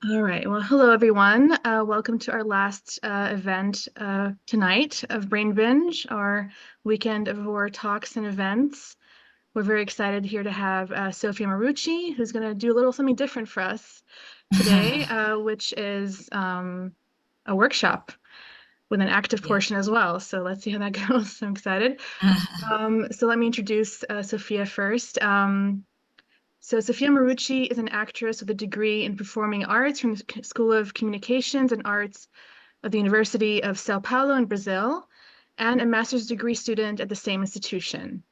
All right. Well, hello, everyone. Welcome to our last event tonight of Brain Binge, our weekend of horror talks and events. We're very excited here to have Sofia Maruci, who's going to do a little something different for us today, which is a workshop with an active Yeah. portion as well. So let's see how that goes. I'm excited. So let me introduce Sofia first. So Sofia Maruci is an actress with a degree in performing arts from the School of Communications and Arts of the University of São Paulo in Brazil, and a master's degree student at the same institution.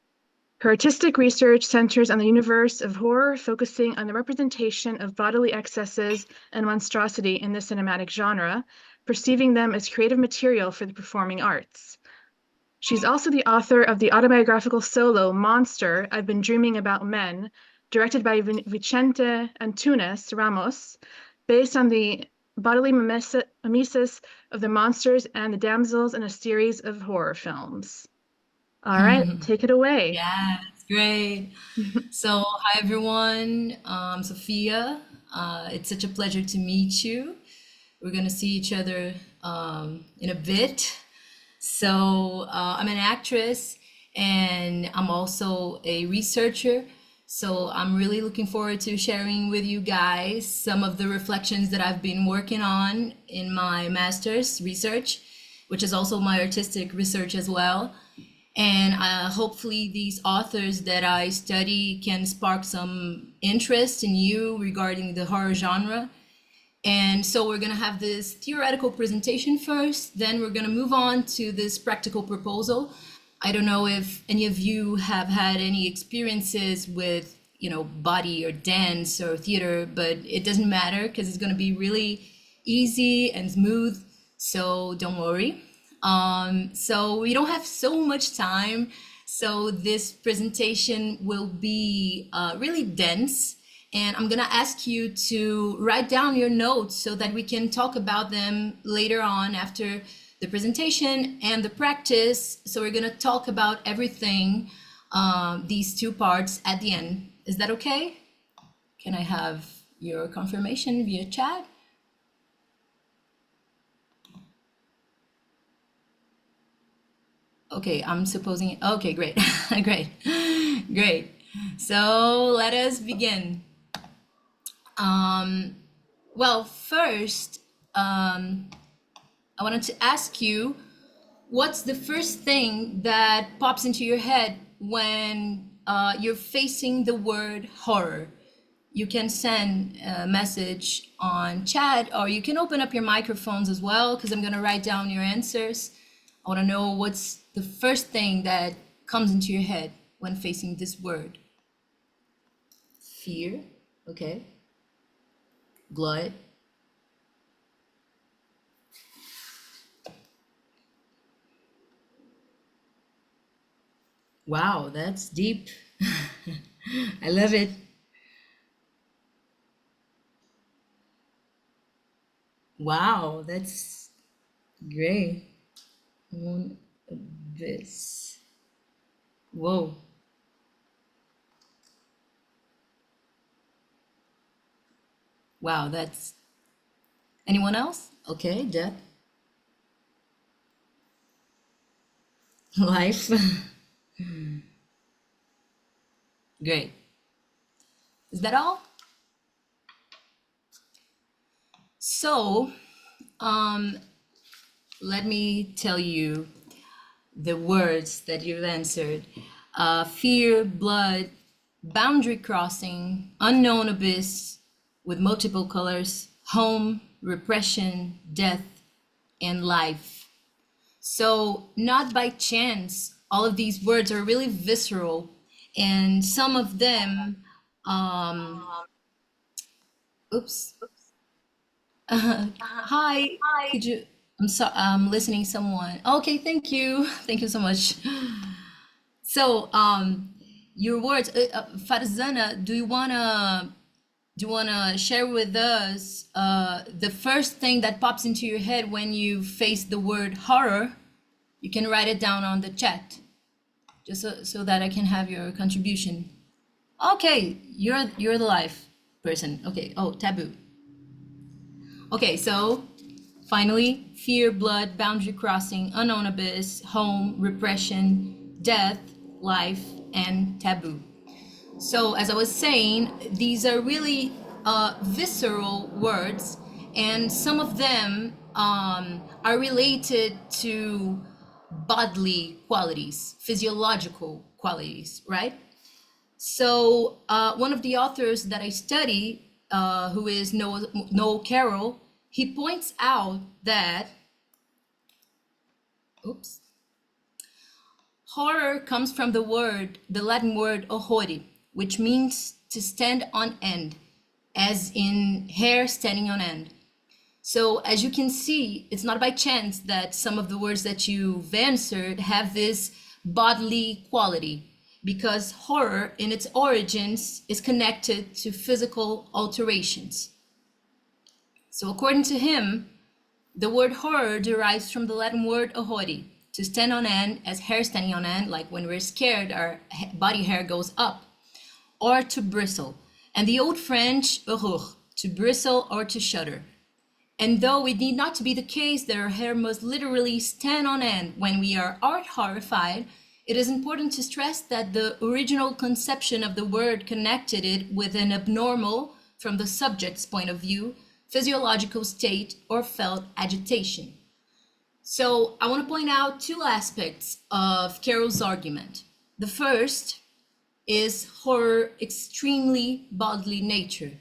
Her artistic research centers on the universe of horror, focusing on the representation of bodily excesses and monstrosity in the cinematic genre, perceiving them as creative material for the performing arts. She's also the author of the autobiographical solo Monster, I've Been Dreaming About Men, directed by Vicente Antunes Ramos, based on the bodily mimesis of the monsters and the damsels in a series of horror films. All right, take it away. Yeah, it's great. So, hi everyone. Sophia. It's such a pleasure to meet you. We're gonna see each other in a bit. I'm an actress and I'm also a researcher. So, I'm really looking forward to sharing with you guys some of the reflections that I've been working on in my master's research, which is also my artistic research as well. And hopefully, these authors that I study can spark some interest in you regarding the horror genre. And so, we're going to have this theoretical presentation first, then, we're going to move on to this practical proposal. I don't know if any of you have had any experiences with, body or dance or theater, but it doesn't matter because it's going to be really easy and smooth. So, don't worry. So we don't have so much time. So this presentation will be really dense. And I'm gonna ask you to write down your notes so that we can talk about them later on after the presentation and the practice. So we're gonna talk about everything, these two parts at the end. Is that okay? Can I have your confirmation via chat? Okay, I'm supposing, okay, great, great, great. So let us begin. Um, well, first, I wanted to ask you, what's the first thing that pops into your head when you're facing the word horror? You can send a message on chat or you can open up your microphones as well because I'm going to write down your answers. I want to know what's the first thing that comes into your head when facing this word. Fear, okay. Blood. Wow, that's deep. I love it. Wow, that's great. One abyss. Whoa. Wow, that's anyone else? Okay, Deb. Life. Great. Is that all? So, um, let me tell you the words that you've answered. Fear, blood, boundary crossing, unknown abyss with multiple colors, home, repression, death, and life. So, not by chance, all of these words are really visceral, and some of them, um, oops, hi, could you, I'm listening someone. Okay, thank you. Thank you so much. So, your words, Farzana, do you wanna share with us the first thing that pops into your head when you face the word horror? You can write it down on the chat, just so that I can have your contribution. Okay, you're the life person. Okay. Oh, taboo. Okay, so finally, fear, blood, boundary crossing, unknown abyss, home, repression, death, life, and taboo. So, as I was saying, these are really visceral words, and some of them are related to bodily qualities, physiological qualities, right? So, one of the authors that I study, who is Noel Carroll, he points out that, oops, horror comes from the Latin word ohori, which means to stand on end, as in hair standing on end. So as you can see, it's not by chance that some of the words that you've answered have this bodily quality, because horror in its origins is connected to physical alterations. So according to him, the word horror derives from the Latin word ohori, to stand on end, as hair standing on end, like when we're scared, our body hair goes up, or to bristle. And the Old French, horreur, to bristle or to shudder. And though it need not to be the case that our hair must literally stand on end when we are art horrified, it is important to stress that the original conception of the word connected it with an abnormal, from the subject's point of view, physiological state or felt agitation. So I want to point out two aspects of Carroll's argument. The first is horror extremely bodily nature.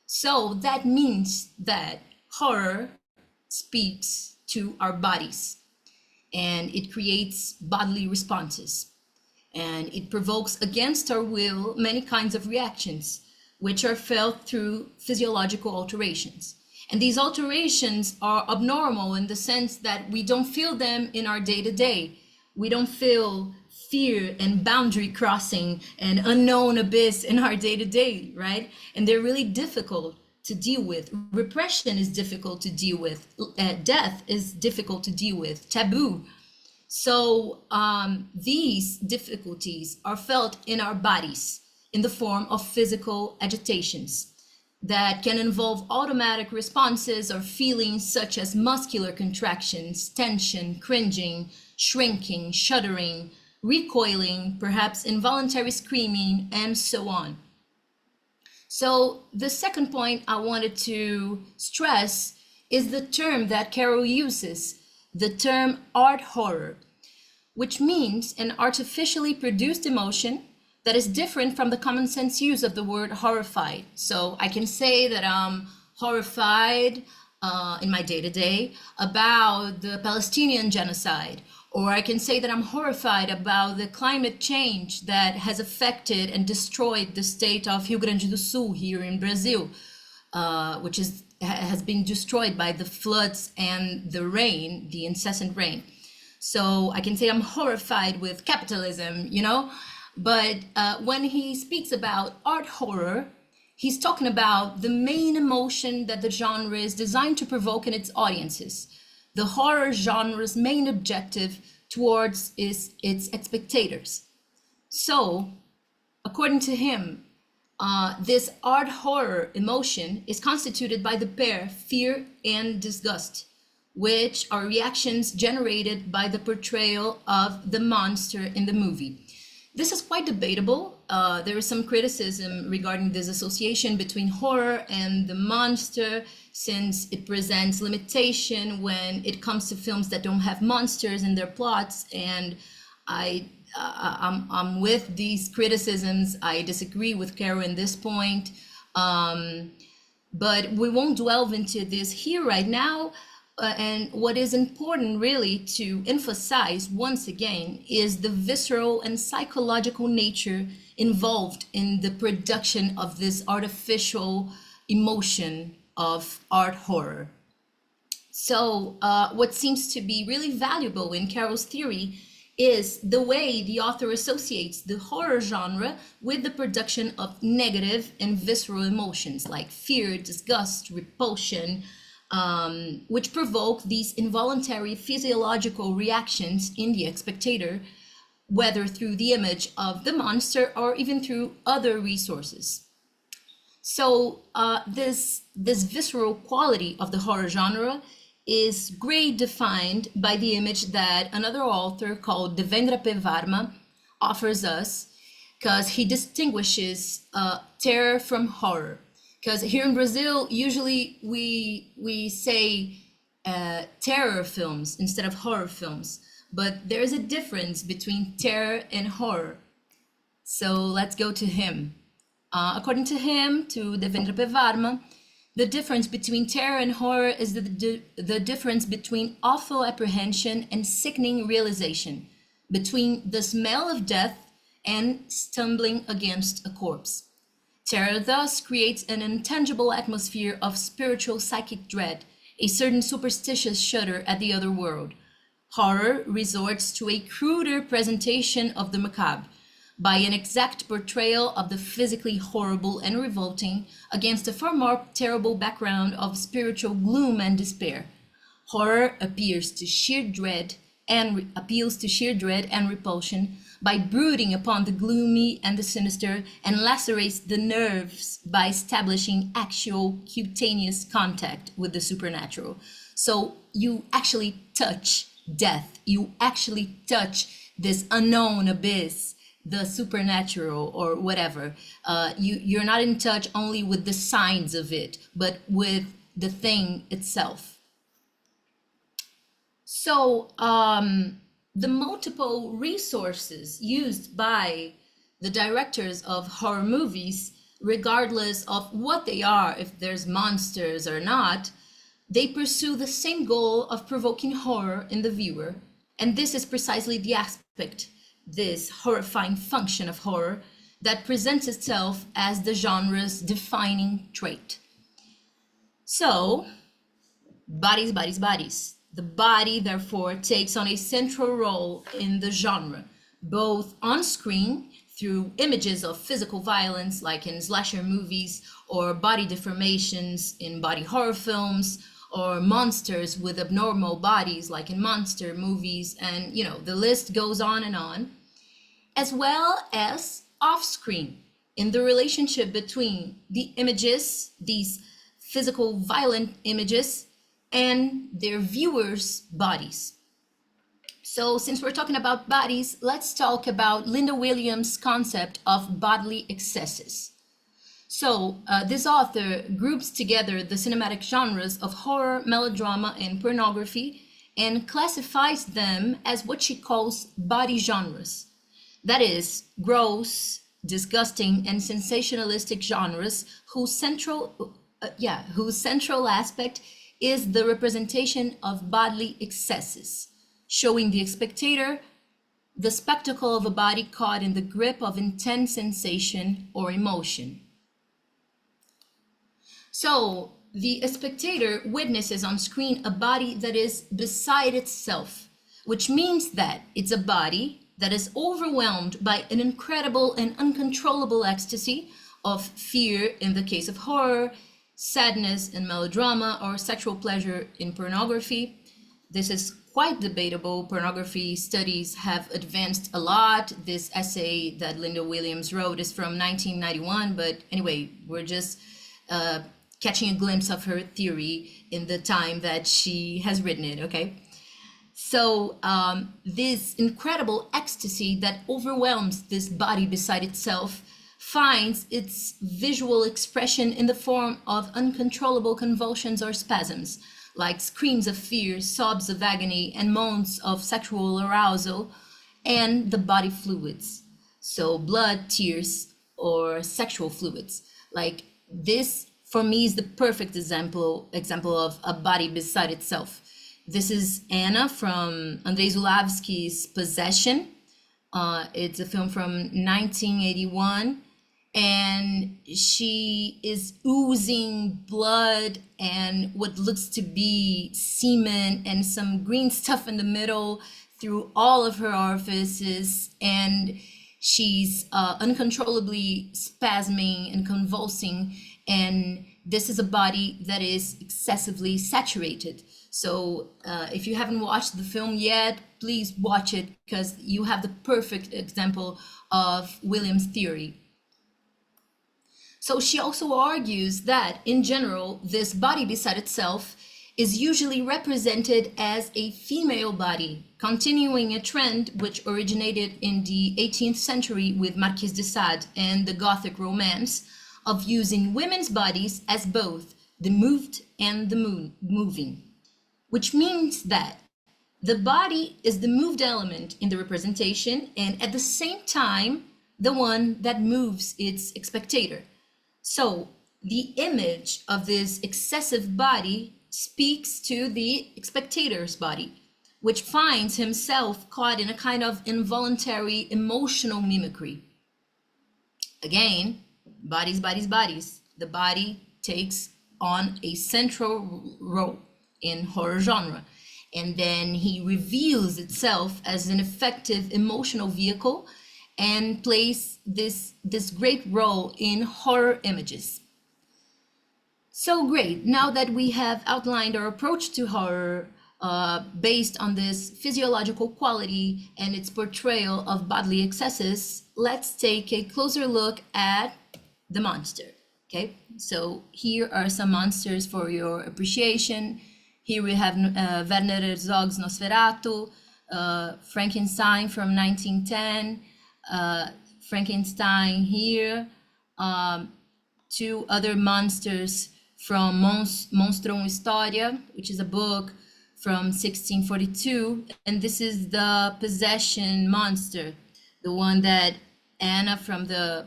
So that means that horror speaks to our bodies, and it creates bodily responses, and it provokes against our will many kinds of reactions, which are felt through physiological alterations. And these alterations are abnormal in the sense that we don't feel them in our day-to-day. We don't feel fear and boundary crossing and unknown abyss in our day-to-day, right? And they're really difficult to deal with. Repression is difficult to deal with. Death is difficult to deal with. Taboo. So these difficulties are felt in our bodies in the form of physical agitations that can involve automatic responses or feelings such as muscular contractions, tension, cringing, shrinking, shuddering, recoiling, perhaps involuntary screaming, and so on. So the second point I wanted to stress is the term that Carroll uses, the term art horror, which means an artificially produced emotion that is different from the common sense use of the word horrified. So I can say that I'm horrified in my day-to-day about the Palestinian genocide, or I can say that I'm horrified about the climate change that has affected and destroyed the state of Rio Grande do Sul here in Brazil, which has been destroyed by the floods and the rain, the incessant rain. So I can say I'm horrified with capitalism, you know? But when he speaks about art horror, he's talking about the main emotion that the genre is designed to provoke in its audiences. The horror genre's main objective towards its spectators. So, according to him, this art horror emotion is constituted by the pair fear and disgust, which are reactions generated by the portrayal of the monster in the movie. This is quite debatable. There is some criticism regarding this association between horror and the monster, since it presents limitation when it comes to films that don't have monsters in their plots. And I'm with these criticisms. I disagree with Carol in this point. But we won't delve into this here right now. And what is important really to emphasize once again is the visceral and psychological nature involved in the production of this artificial emotion of art horror. So what seems to be really valuable in Carroll's theory is the way the author associates the horror genre with the production of negative and visceral emotions like fear, disgust, repulsion, which provoke these involuntary physiological reactions in the spectator, whether through the image of the monster or even through other resources. So this visceral quality of the horror genre is great defined by the image that another author called Devendra P. Varma offers us, because he distinguishes terror from horror. Because here in Brazil, usually we say terror films instead of horror films, but there is a difference between terror and horror. So let's go to him. According to him, to Devendra P. Varma, the difference between terror and horror is the difference between awful apprehension and sickening realization, between the smell of death and stumbling against a corpse. Terror thus creates an intangible atmosphere of spiritual psychic dread, a certain superstitious shudder at the other world. Horror resorts to a cruder presentation of the macabre, by an exact portrayal of the physically horrible and revolting against a far more terrible background of spiritual gloom and despair. Horror appeals to sheer dread and repulsion by brooding upon the gloomy and the sinister, and lacerates the nerves by establishing actual cutaneous contact with the supernatural. So you actually touch death, you actually touch this unknown abyss, the supernatural or whatever. You're not in touch only with the signs of it, but with the thing itself. So the multiple resources used by the directors of horror movies, regardless of what they are, if there's monsters or not, they pursue the same goal of provoking horror in the viewer. And this is precisely the aspect, this horrifying function of horror, that presents itself as the genre's defining trait. So, bodies, bodies, bodies. The body, therefore, takes on a central role in the genre, both on screen through images of physical violence, like in slasher movies, or body deformations in body horror films, or monsters with abnormal bodies, like in monster movies, and the list goes on, as well as off-screen, in the relationship between the images, these physical violent images, and their viewers' bodies. So since we're talking about bodies, let's talk about Linda Williams' concept of bodily excesses. So this author groups together the cinematic genres of horror, melodrama, and pornography, and classifies them as what she calls body genres. That is, gross, disgusting, and sensationalistic genres whose central aspect is the representation of bodily excesses, showing the spectator the spectacle of a body caught in the grip of intense sensation or emotion. So the spectator witnesses on screen a body that is beside itself, which means that it's a body that is overwhelmed by an incredible and uncontrollable ecstasy of fear in the case of horror, sadness in melodrama, or sexual pleasure in pornography. This is quite debatable. Pornography studies have advanced a lot. This essay that Linda Williams wrote is from 1991, but anyway, we're just catching a glimpse of her theory in the time that she has written it, okay? So this incredible ecstasy that overwhelms this body beside itself finds its visual expression in the form of uncontrollable convulsions or spasms, like screams of fear, sobs of agony, and moans of sexual arousal, and the body fluids. So blood, tears, or sexual fluids. Like this, for me, is the perfect example of a body beside itself. This is Anna from Andrzej Zulawski's Possession. It's a film from 1981, and she is oozing blood and what looks to be semen and some green stuff in the middle through all of her orifices, and she's uncontrollably spasming and convulsing, and this is a body that is excessively saturated. So if you haven't watched the film yet, please watch it, because you have the perfect example of Williams' theory. So she also argues that, in general, this body beside itself is usually represented as a female body, continuing a trend which originated in the 18th century with Marquis de Sade and the Gothic romance of using women's bodies as both the moved and the moving, which means that the body is the moved element in the representation and at the same time the one that moves its spectator. So the image of this excessive body speaks to the spectator's body, which finds himself caught in a kind of involuntary emotional mimicry. Again, bodies, bodies, bodies. The body takes on a central role in horror genre, and then he reveals itself as an effective emotional vehicle and plays this great role in horror images. So great, now that we have outlined our approach to horror based on this physiological quality and its portrayal of bodily excesses, let's take a closer look at the monster, okay? So here are some monsters for your appreciation. Here we have Werner Herzog's Nosferatu, Frankenstein from 1910, Frankenstein here, two other monsters from Monstrum Historia, which is a book from 1642, and this is the possession monster, the one that Anna from the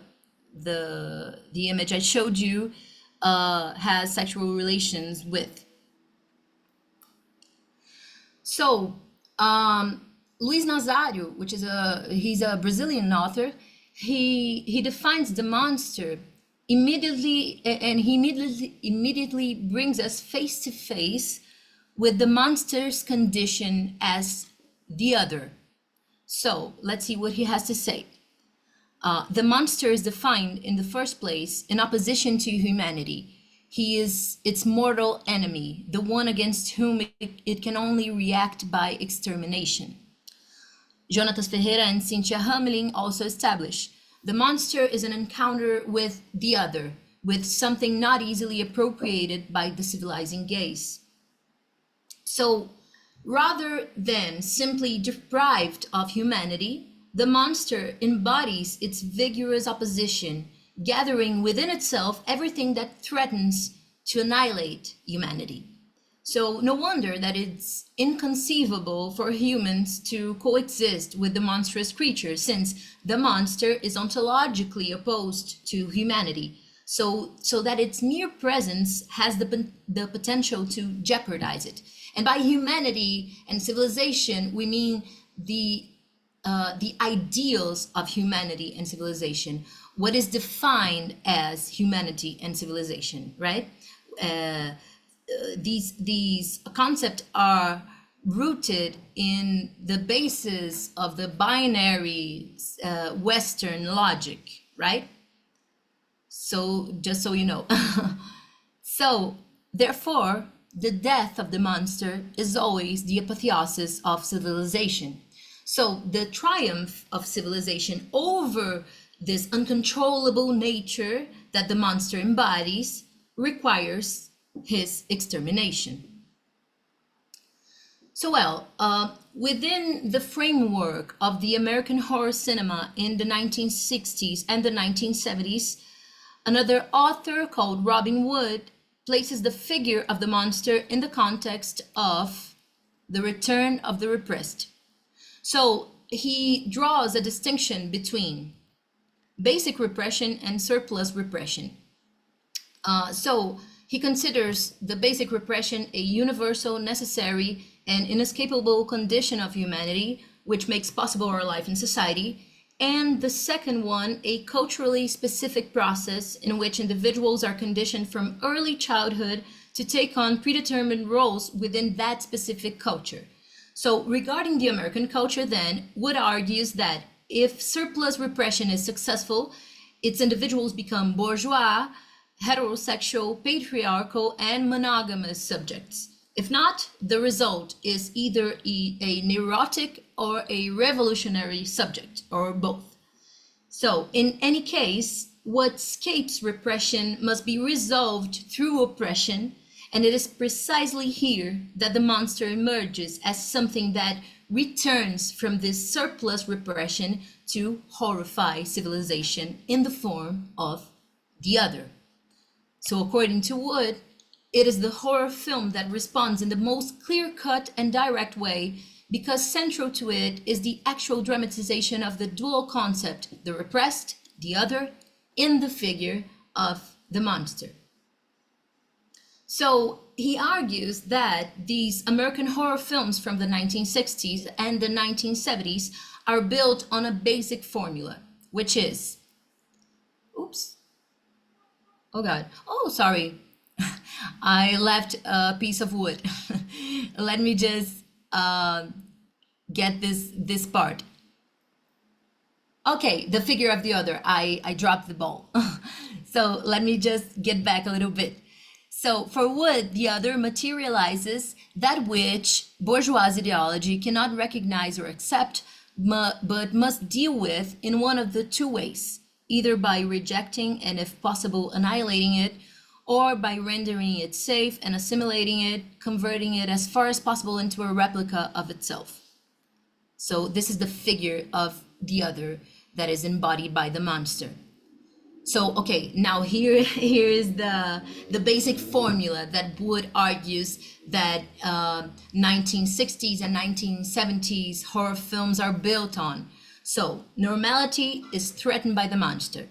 image I showed you has sexual relations with. So Luis Nazário, which is he's a Brazilian author, he defines the monster immediately, and he immediately brings us face to face with the monster's condition as the other. So let's see what he has to say. The monster is defined in the first place in opposition to humanity. He is its mortal enemy, the one against whom it can only react by extermination. Jonatas Ferreira and Cynthia Hamlin also establish the monster is an encounter with the other, with something not easily appropriated by the civilizing gaze. So rather than simply deprived of humanity, the monster embodies its vigorous opposition, gathering within itself everything that threatens to annihilate humanity. So no wonder that it's inconceivable for humans to coexist with the monstrous creature, since the monster is ontologically opposed to humanity, so that its mere presence has the potential to jeopardize it. And by humanity and civilization, we mean the ideals of humanity and civilization, what is defined as humanity and civilization, right? These concepts are rooted in the basis of the binary Western logic, right? So just so you know. So therefore, the death of the monster is always the apotheosis of civilization. So the triumph of civilization over this uncontrollable nature that the monster embodies requires his extermination. So within the framework of the American horror cinema in the 1960s and the 1970s, another author called Robin Wood places the figure of the monster in the context of the return of the repressed. So he draws a distinction between basic repression and surplus repression. So he considers the basic repression a universal, necessary, and inescapable condition of humanity, which makes possible our life in society, and the second one, a culturally specific process in which individuals are conditioned from early childhood to take on predetermined roles within that specific culture. So regarding the American culture then, Wood argues that if surplus repression is successful, its individuals become bourgeois, heterosexual, patriarchal, and monogamous subjects. If not, the result is either a neurotic or a revolutionary subject, or both. So in any case, what escapes repression must be resolved through oppression, and it is precisely here that the monster emerges as something that returns from this surplus repression to horrify civilization in the form of the other. So according to Wood, it is the horror film that responds in the most clear-cut and direct way, because central to it is the actual dramatization of the dual concept, the repressed, the other, in the figure of the monster. So he argues that these American horror films from the 1960s and the 1970s are built on a basic formula, which is, oops, oh God, oh, sorry, I left a piece of wood. Let me just get this part. Okay, the figure of the other, I dropped the ball. So let me just get back a little bit. So for Wood, the other materializes that which bourgeois ideology cannot recognize or accept, but must deal with in one of the two ways, either by rejecting and, if possible, annihilating it, or by rendering it safe and assimilating it, converting it as far as possible into a replica of itself. So this is the figure of the other that is embodied by the monster. So, okay, now here is the basic formula that Wood argues that 1960s and 1970s horror films are built on. So, normality is threatened by the monster.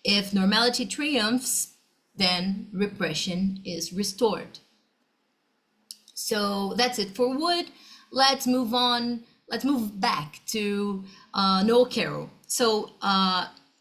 If normality triumphs, then repression is restored. So that's it for Wood. Let's move on. Let's move back to Noel Carroll. So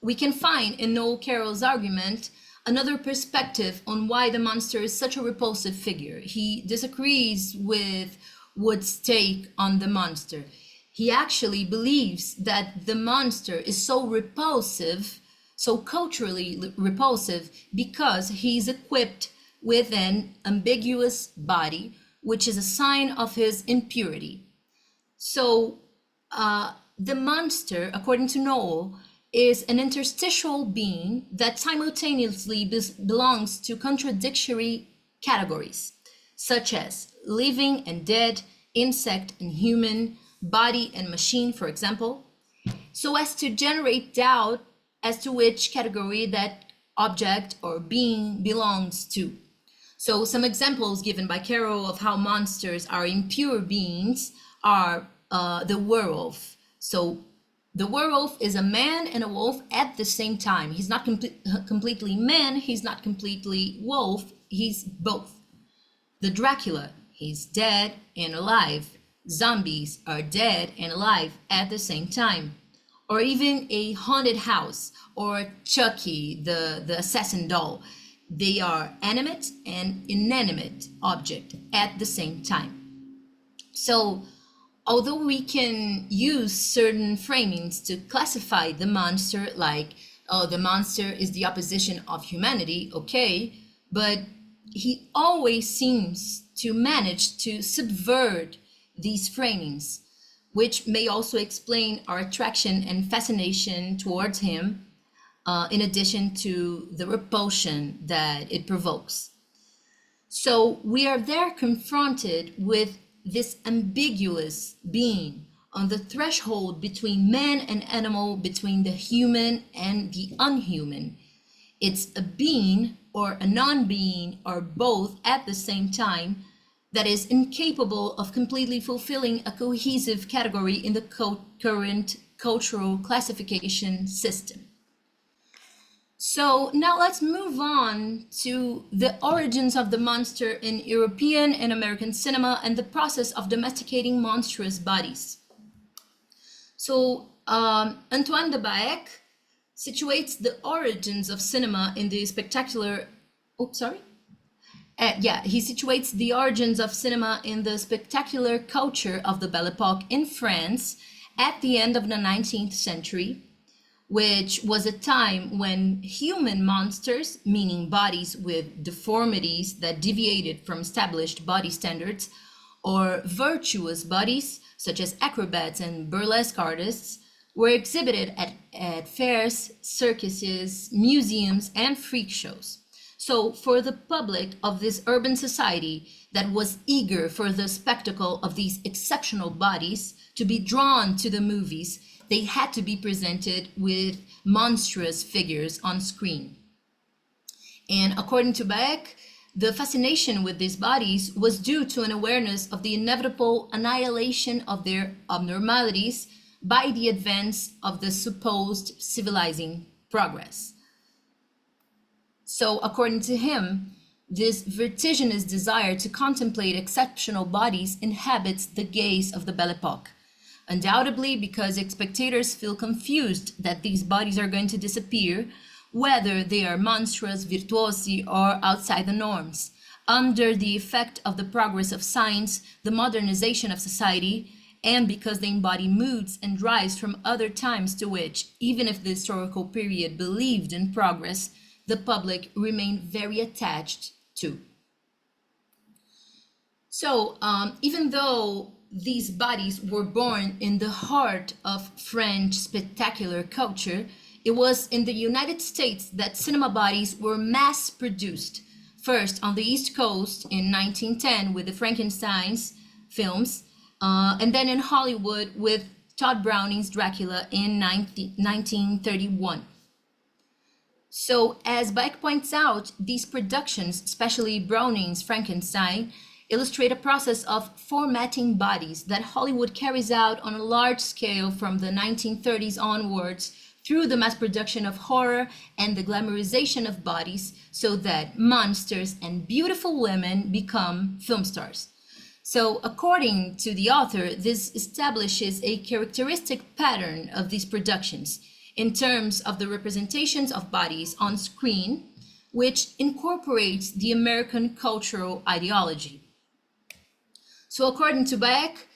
we can find in Noel Carroll's argument another perspective on why the monster is such a repulsive figure. He disagrees with Wood's take on the monster. He actually believes that the monster is so repulsive, so culturally repulsive, because he's equipped with an ambiguous body, which is a sign of his impurity. So the monster, according to Noel, is an interstitial being that simultaneously belongs to contradictory categories, such as living and dead, insect and human, body and machine, for example, so as to generate doubt as to which category that object or being belongs to. So some examples given by Carroll of how monsters are impure beings are the werewolf. So the werewolf is a man and a wolf at the same time. He's not completely man, he's not completely wolf, he's both. The Dracula, he's dead and alive. Zombies are dead and alive at the same time. Or even a haunted house, or Chucky, the assassin doll. They are animate and inanimate object at the same time. So, although we can use certain framings to classify the monster, like, oh, the monster is the opposition of humanity, okay, but he always seems to manage to subvert these framings, which may also explain our attraction and fascination towards him, in addition to the repulsion that it provokes. So we are there confronted with this ambiguous being on the threshold between man and animal, between the human and the unhuman. It's a being or a non-being or both at the same time that is incapable of completely fulfilling a cohesive category in the current cultural classification system. So now let's move on to the origins of the monster in European and American cinema and the process of domesticating monstrous bodies. So Antoine de Baek situates the origins of cinema in the spectacular, he situates the origins of cinema in the spectacular culture of the Belle Époque in France at the end of the 19th century, which was a time when human monsters, meaning bodies with deformities that deviated from established body standards, or virtuous bodies, such as acrobats and burlesque artists, were exhibited at fairs, circuses, museums, and freak shows. So for the public of this urban society that was eager for the spectacle of these exceptional bodies to be drawn to the movies, they had to be presented with monstrous figures on screen. And according to Beck, the fascination with these bodies was due to an awareness of the inevitable annihilation of their abnormalities by the advance of the supposed civilizing progress. So according to him, this vertiginous desire to contemplate exceptional bodies inhabits the gaze of the Belle Époque, undoubtedly because spectators feel confused that these bodies are going to disappear, whether they are monstrous, virtuosi, or outside the norms, under the effect of the progress of science, the modernization of society, and because they embody moods and drives from other times to which, even if the historical period believed in progress, the public remained very attached to. So even though these bodies were born in the heart of French spectacular culture, it was in the United States that cinema bodies were mass produced, first on the East Coast in 1910 with the Frankenstein's films, and then in Hollywood with Todd Browning's Dracula in 1931. So as Beck points out, these productions, especially Browning's Frankenstein, illustrate a process of formatting bodies that Hollywood carries out on a large scale from the 1930s onwards through the mass production of horror and the glamorization of bodies so that monsters and beautiful women become film stars. So according to the author, this establishes a characteristic pattern of these productions in terms of the representations of bodies on screen, which incorporates the American cultural ideology. So according to Beck,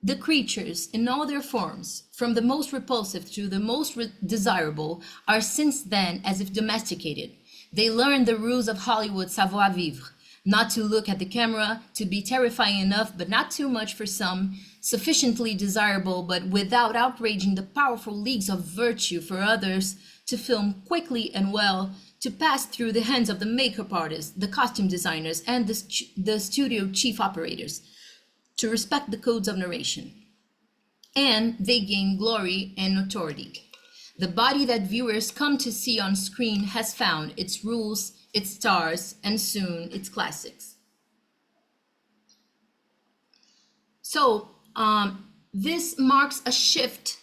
the creatures in all their forms, from the most repulsive to the most desirable, are since then as if domesticated. They learn the rules of Hollywood savoir-vivre, not to look at the camera, to be terrifying enough, but not too much for some, sufficiently desirable, but without outraging the powerful leagues of virtue for others, to film quickly and well, to pass through the hands of the makeup artists, the costume designers, and the studio chief operators, to respect the codes of narration. And they gain glory and notoriety. The body that viewers come to see on screen has found its rules, its stars, and soon its classics. So this marks a shift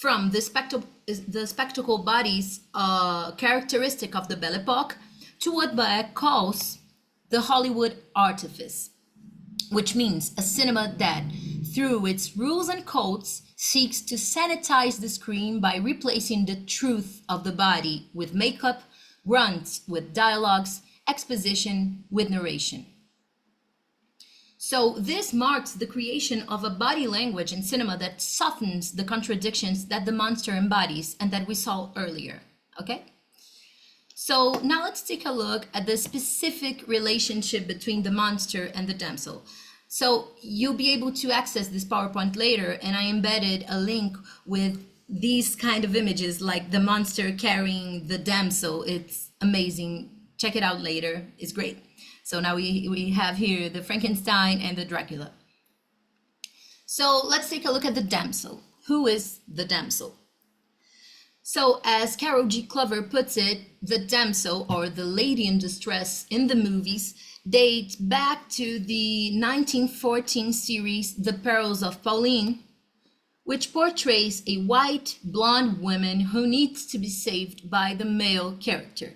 from the spectacle bodies characteristic of the Belle Époque to what Beck calls the Hollywood artifice, which means a cinema that, through its rules and codes, seeks to sanitize the screen by replacing the truth of the body with makeup, grunts with dialogues, exposition with narration. So this marks the creation of a body language in cinema that softens the contradictions that the monster embodies and that we saw earlier, okay? So now let's take a look at the specific relationship between the monster and the damsel. So you'll be able to access this PowerPoint later, and I embedded a link with these kind of images, like the monster carrying the damsel. It's amazing. Check it out later. It's great. So now we have here the Frankenstein and the Dracula. So let's take a look at the damsel. Who is the damsel? So as Carol G. Clover puts it, the damsel, or the lady in distress in the movies, dates back to the 1914 series The Perils of Pauline, which portrays a white, blonde woman who needs to be saved by the male character.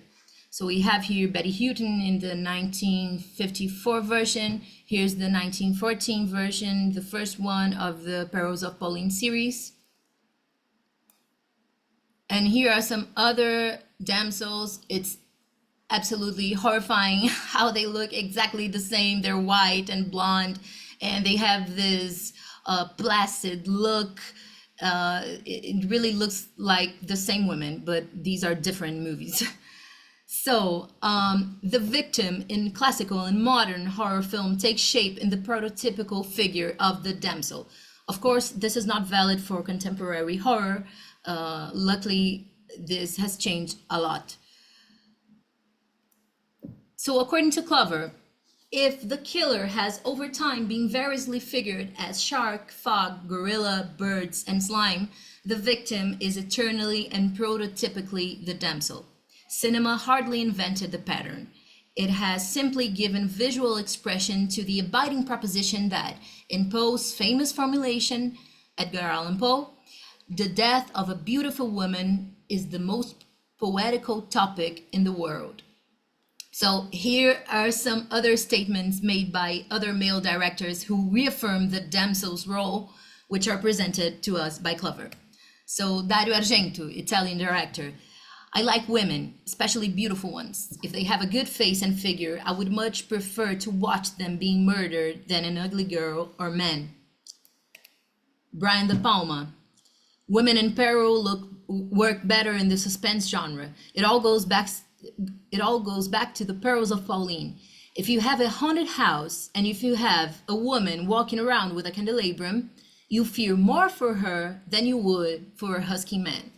So we have here Betty Hutton in the 1954 version. Here's the 1914 version, the first one of the Perils of Pauline series. And here are some other damsels. It's absolutely horrifying how they look exactly the same. They're white and blonde, and they have this placid look. It really looks like the same women, but these are different movies. So the victim in classical and modern horror film takes shape in the prototypical figure of the damsel, Of course, this is not valid for contemporary horror. Luckily, this has changed a lot. So according to Clover, if the killer has over time been variously figured as shark, fog, gorilla, birds, and slime, the victim is eternally and prototypically the damsel. Cinema hardly invented the pattern. It has simply given visual expression to the abiding proposition that, in Poe's famous formulation, Edgar Allan Poe, the death of a beautiful woman is the most poetical topic in the world. So here are some other statements made by other male directors who reaffirm the damsel's role, which are presented to us by Clover. So Dario Argento, Italian director: I like women, especially beautiful ones. If they have a good face and figure, I would much prefer to watch them being murdered than an ugly girl or man. Brian De Palma: women in peril work better in the suspense genre. It all goes back to the perils of Pauline. If you have a haunted house and if you have a woman walking around with a candelabrum, you fear more for her than you would for a husky man.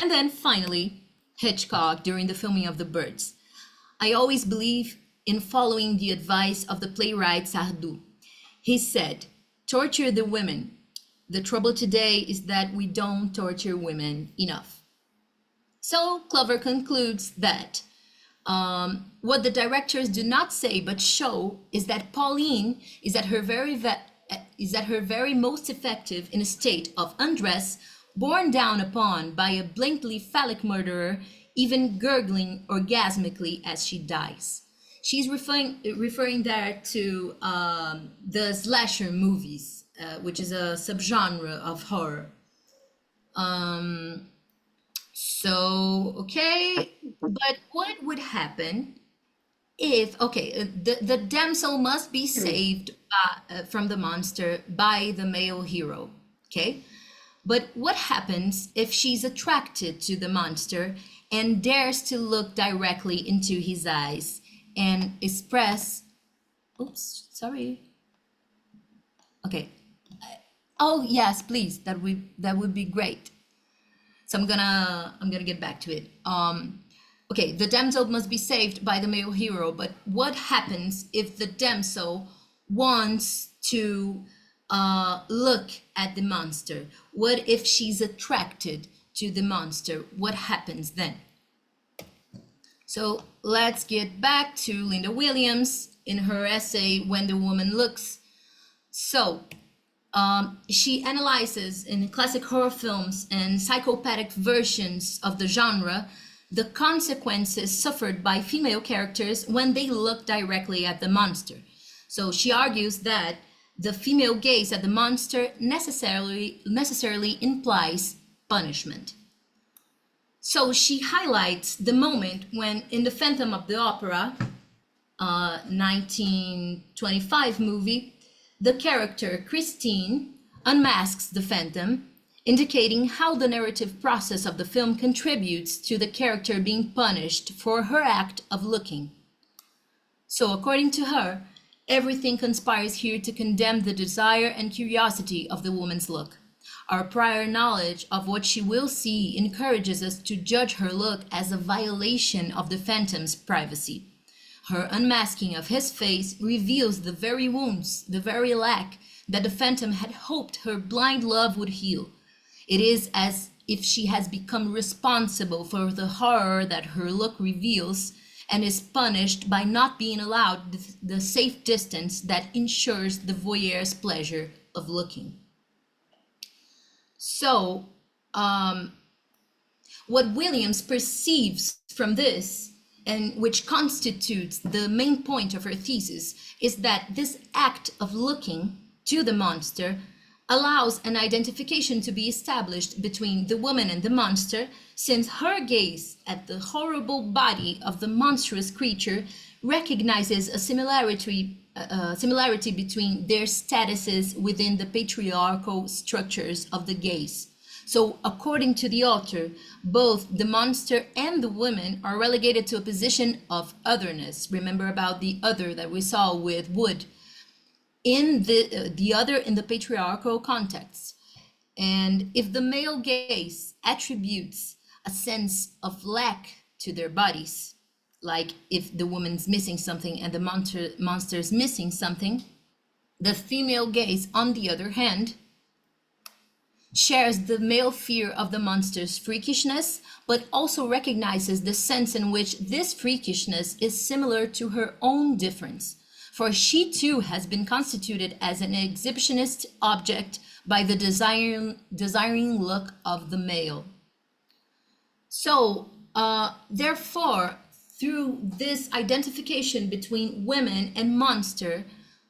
And then finally, Hitchcock during the filming of The Birds: I always believe in following the advice of the playwright Sardou. He said, torture the women. The trouble today is that we don't torture women enough. So Clover concludes that what the directors do not say but show is that Pauline is at her very most effective in a state of undress, borne down upon by a blatantly phallic murderer, even gurgling orgasmically as she dies. She's referring there to the slasher movies, which is a subgenre of horror. Okay, but what would happen if, the damsel must be saved from the monster by the male hero, okay? But what happens if she's attracted to the monster and dares to look directly into his eyes and express, okay. Oh yes, please, that would be great. So I'm gonna get back to it. Okay, the damsel must be saved by the male hero, but what happens if the damsel wants to look at the monster? What if she's attracted to the monster? What happens then? So let's get back to Linda Williams in her essay, When the Woman Looks. So she analyzes in classic horror films and psychopathic versions of the genre the consequences suffered by female characters when they look directly at the monster. So she argues that the female gaze at the monster necessarily implies punishment. So she highlights the moment when, in The Phantom of the Opera, 1925 movie, the character Christine unmasks the phantom, indicating how the narrative process of the film contributes to the character being punished for her act of looking. So according to her, everything conspires here to condemn the desire and curiosity of the woman's look. Our prior knowledge of what she will see encourages us to judge her look as a violation of the phantom's privacy. Her unmasking of his face reveals the very wounds, the very lack that the phantom had hoped her blind love would heal. It is as if she has become responsible for the horror that her look reveals and is punished by not being allowed the safe distance that ensures the voyeur's pleasure of looking. So, what Williams perceives from this, and which constitutes the main point of her thesis, is that this act of looking to the monster allows an identification to be established between the woman and the monster, since her gaze at the horrible body of the monstrous creature recognizes a similarity between their statuses within the patriarchal structures of the gaze. So according to the author, both the monster and the woman are relegated to a position of otherness. Remember about the other that we saw with Wood. in the other in the patriarchal context. And if the male gaze attributes a sense of lack to their bodies, like if the woman's missing something and the monster's missing something, the female gaze, on the other hand, shares the male fear of the monster's freakishness, but also recognizes the sense in which this freakishness is similar to her own difference. For she too has been constituted as an exhibitionist object by the desiring look of the male. So, therefore, through this identification between women and monster,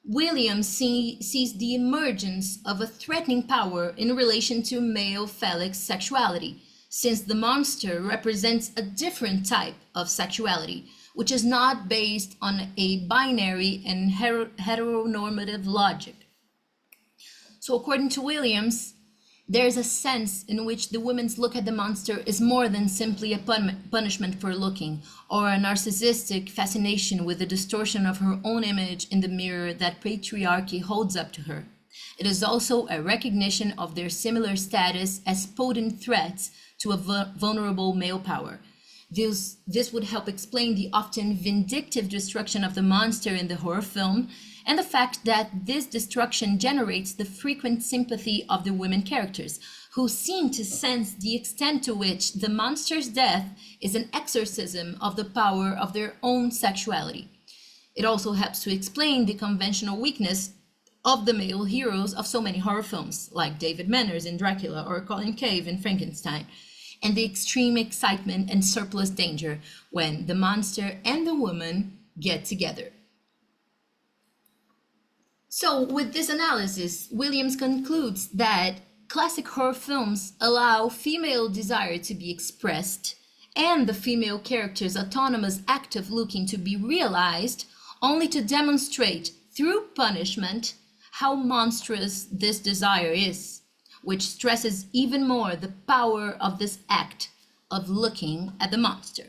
Williams sees the emergence of a threatening power in relation to male phallic sexuality, since the monster represents a different type of sexuality, which is not based on a binary and heteronormative logic. So according to Williams, there is a sense in which the woman's look at the monster is more than simply a punishment for looking, or a narcissistic fascination with the distortion of her own image in the mirror that patriarchy holds up to her. It is also a recognition of their similar status as potent threats to a vulnerable male power. This would help explain the often vindictive destruction of the monster in the horror film, and the fact that this destruction generates the frequent sympathy of the women characters, who seem to sense the extent to which the monster's death is an exorcism of the power of their own sexuality. It also helps to explain the conventional weakness of the male heroes of so many horror films, like David Manners in Dracula or Colin Cave in Frankenstein, and the extreme excitement and surplus danger when the monster and the woman get together. So with this analysis, Williams concludes that classic horror films allow female desire to be expressed and the female character's autonomous act of looking to be realized, only to demonstrate through punishment how monstrous this desire is, which stresses even more the power of this act of looking at the monster.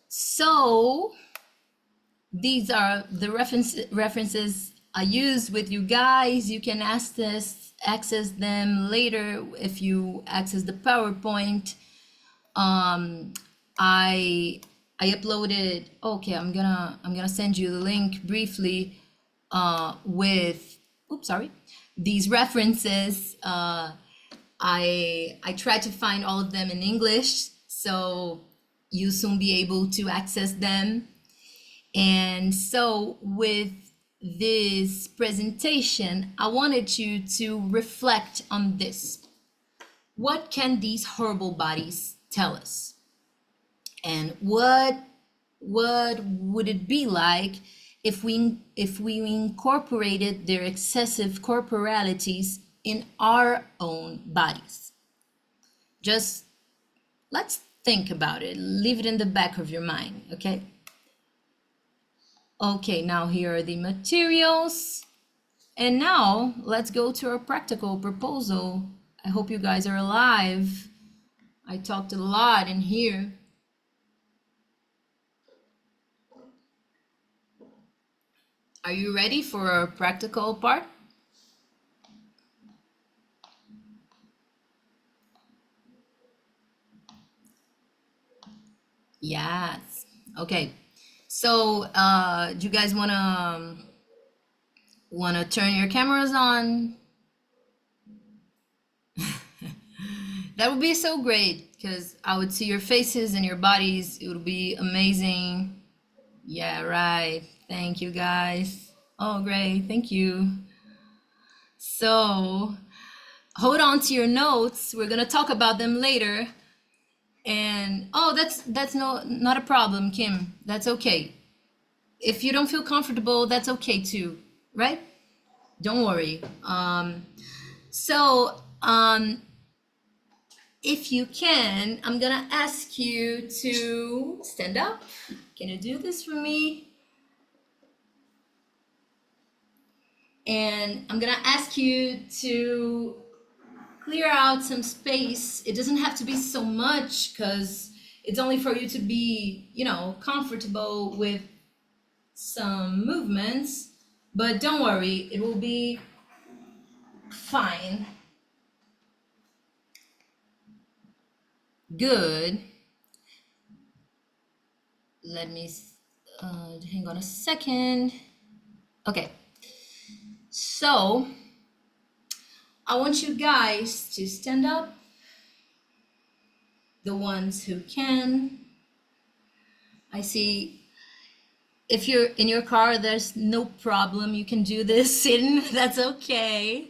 So these are the references I used with you guys. You can access them later if you access the PowerPoint. I uploaded. Okay, I'm gonna send you the link briefly with. Oops, sorry. These references. I tried to find all of them in English, so you'll soon be able to access them. And so with this presentation, I wanted you to reflect on this. What can these horrible bodies tell us? And what would it be like if we incorporated their excessive corporalities in our own bodies? Just let's think about it. Leave it in the back of your mind, okay? Okay, now here are the materials. And now let's go to our practical proposal. I hope you guys are alive. I talked a lot in here. Are you ready for our practical part? Yes. Okay. So, do you guys wanna turn your cameras on? That would be so great because I would see your faces and your bodies. It would be amazing. Yeah, right. Thank you guys. Oh, great. Thank you. So, hold on to your notes. We're gonna talk about them later. And oh, that's not a problem, Kim. That's okay. If you don't feel comfortable, that's okay too, right? Don't worry. If you can, I'm gonna ask you to stand up. Can you do this for me? And I'm gonna ask you to clear out some space. It doesn't have to be so much because it's only for you to be, comfortable with some movements, But don't worry, it will be fine. Good. Let me hang on a second. Okay, so I want you guys to stand up, the ones who can. I see if you're in your car, there's no problem. You can do this sitting, that's okay.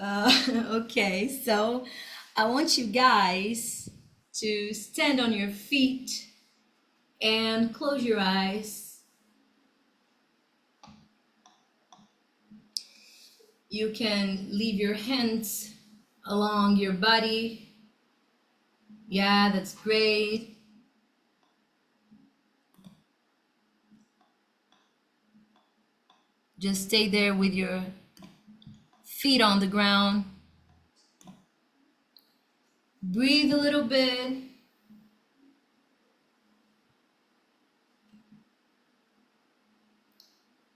Okay, so I want you guys to stand on your feet and close your eyes. You can leave your hands along your body. Yeah, that's great. Just stay there with your feet on the ground. Breathe a little bit.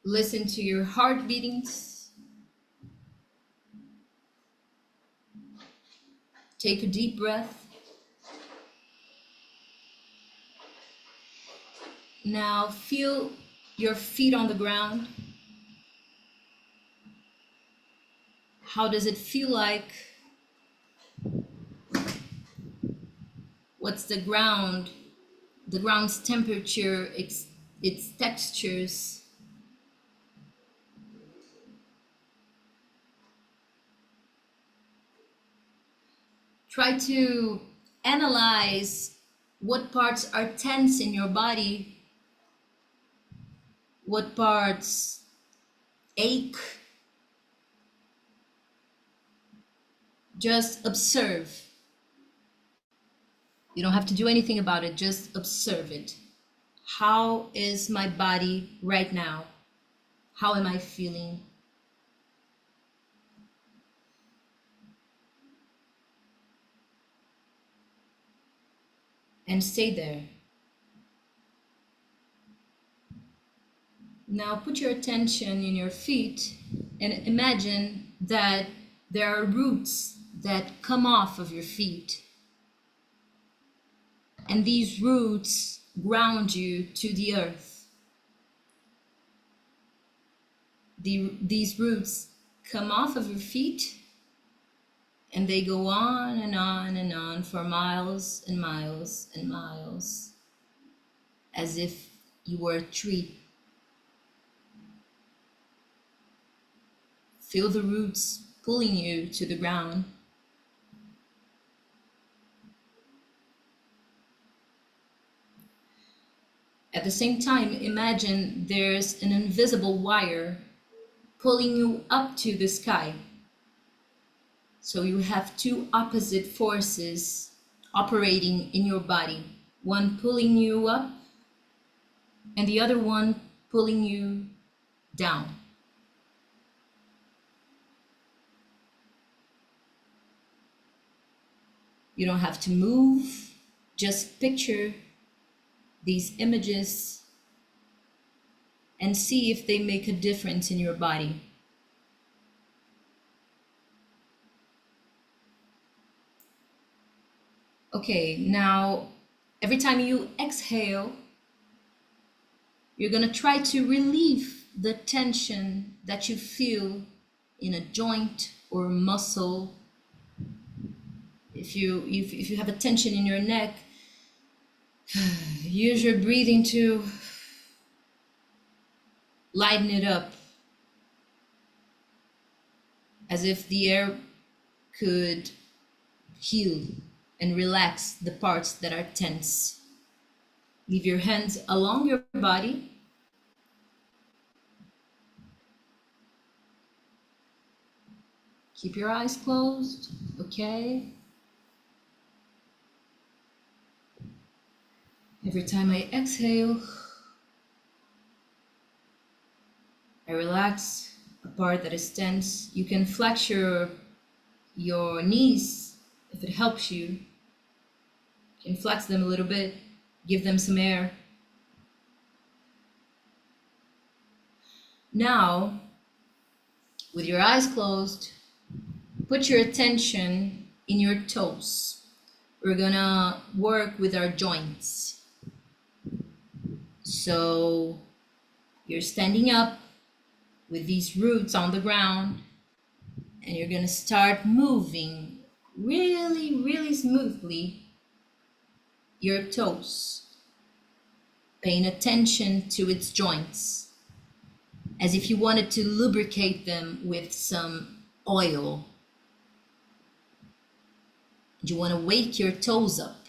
Listen to your heart beatings. Take a deep breath. Now feel your feet on the ground. How does it feel like? What's the ground's temperature, its textures? Try to analyze what parts are tense in your body, what parts ache. Just observe. You don't have to do anything about it, just observe it. How is my body right now? How am I feeling? And stay there. Now put your attention in your feet and imagine that there are roots that come off of your feet. And these roots ground you to the earth. These roots come off of your feet and they go on and on and on for miles and miles and miles, as if you were a tree. Feel the roots pulling you to the ground. At the same time, imagine there's an invisible wire pulling you up to the sky. So you have two opposite forces operating in your body, one pulling you up and the other one pulling you down. You don't have to move, just picture these images and see if they make a difference in your body. Okay, now every time you exhale, you're gonna try to relieve the tension that you feel in a joint or muscle. If you have a tension in your neck, use your breathing to lighten it up, as if the air could heal and relax the parts that are tense. Leave your hands along your body. Keep your eyes closed, okay? Every time I exhale, I relax a part that is tense. You can flex your knees if it helps you. You can flex them a little bit, give them some air. Now, with your eyes closed, put your attention in your toes. We're gonna work with our joints. So you're standing up with these roots on the ground, and you're gonna start moving really, really smoothly your toes, paying attention to its joints, as if you wanted to lubricate them with some oil. You want to wake your toes up.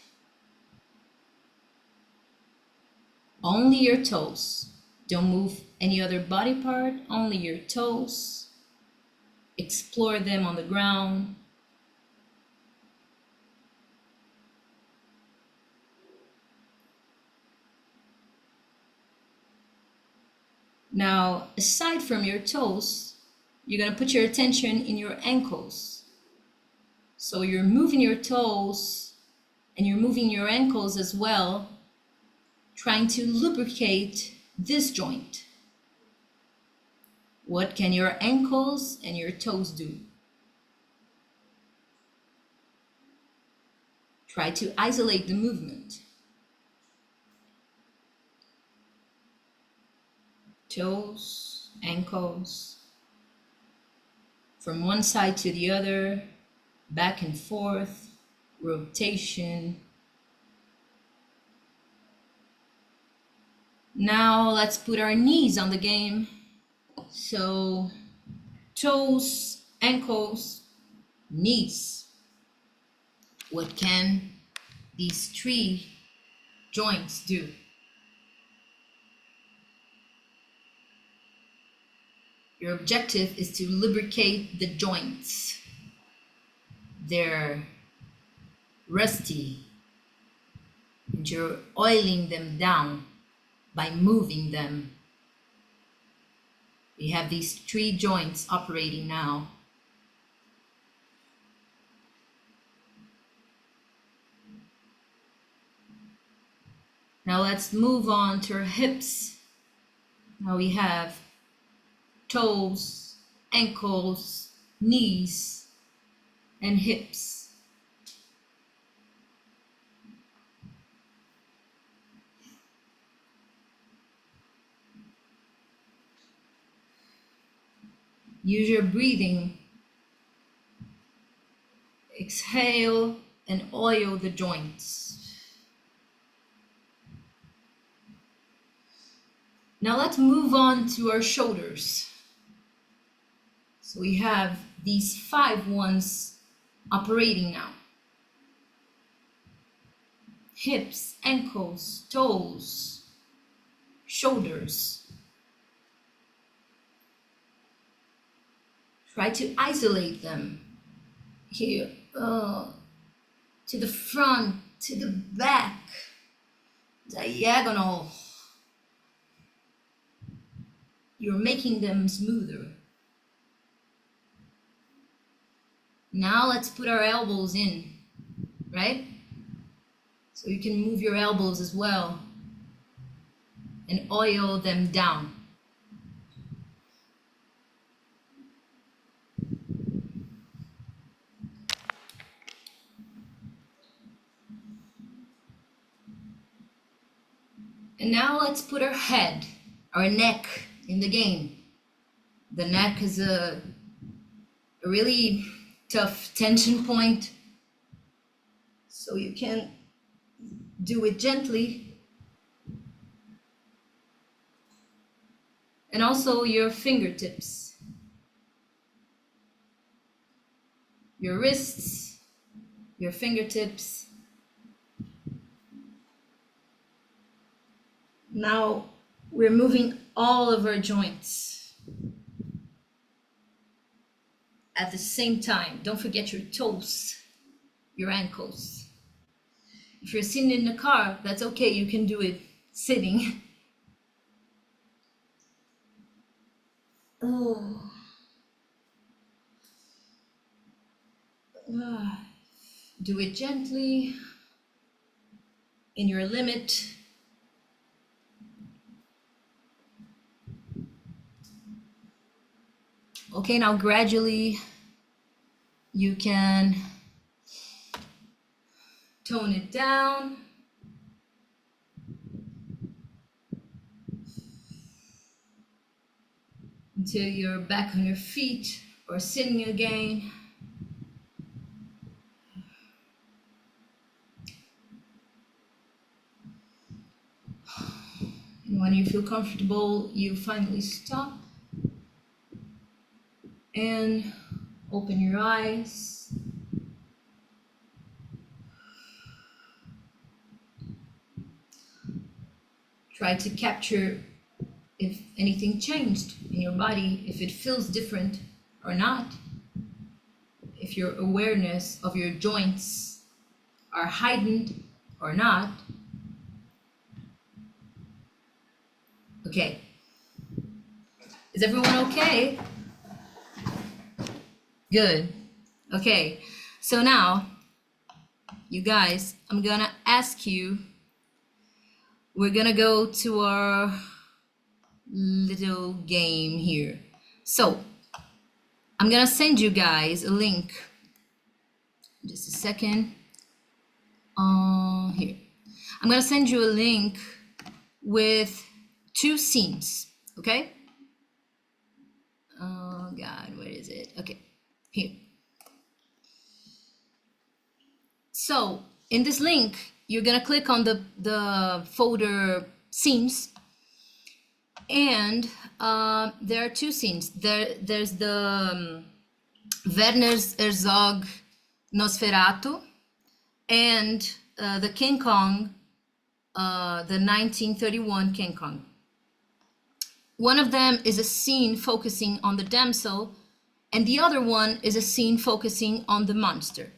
Only your toes. Don't move any other body part, only your toes. Explore them on the ground. Now, aside from your toes, you're going to put your attention in your ankles. So you're moving your toes and you're moving your ankles as well, trying to lubricate this joint. What can your ankles and your toes do? Try to isolate the movement. Toes, ankles, from one side to the other, back and forth, rotation. Now let's put our knees on the game. So toes, ankles, knees. What can these three joints do? Your objective is to lubricate the joints. They're rusty, and you're oiling them down by moving them. We have these three joints operating now. Now let's move on to our hips. Now we have toes, ankles, knees, and hips. Use your breathing. Exhale and oil the joints. Now let's move on to our shoulders. So we have these 5 ones operating now. Hips, ankles, toes, shoulders. Try to isolate them here, to the front, to the back, diagonal. You're making them smoother. Now let's put our elbows in, right? So you can move your elbows as well and oil them down. And now let's put our head, our neck in the game. The neck is a really tough tension point, so you can do it gently. And also your fingertips, your wrists, your fingertips. Now we're moving all of our joints at the same time. Don't forget your toes, your ankles. If you're sitting in the car, that's okay, you can do it sitting. Oh. Do it gently, in your limit. Okay, now gradually you can tone it down. Until you're back on your feet or sitting again. And when you feel comfortable, you finally stop and open your eyes. Try to capture if anything changed in your body, if it feels different or not, if your awareness of your joints are heightened or not. Okay. Is everyone okay? Good. Okay. So now, you guys, I'm gonna ask you, we're gonna go to our little game here. So I'm gonna send you guys a link. Just a second. Here. I'm gonna send you a link with 2 scenes, okay? Oh God, where is it? Okay, here. So in this link, you're gonna click on the folder scenes, and there are 2 scenes. There's the Werner Herzog Nosferatu and the King Kong, the 1931 King Kong. One of them is a scene focusing on the damsel, and the other one is a scene focusing on the monster.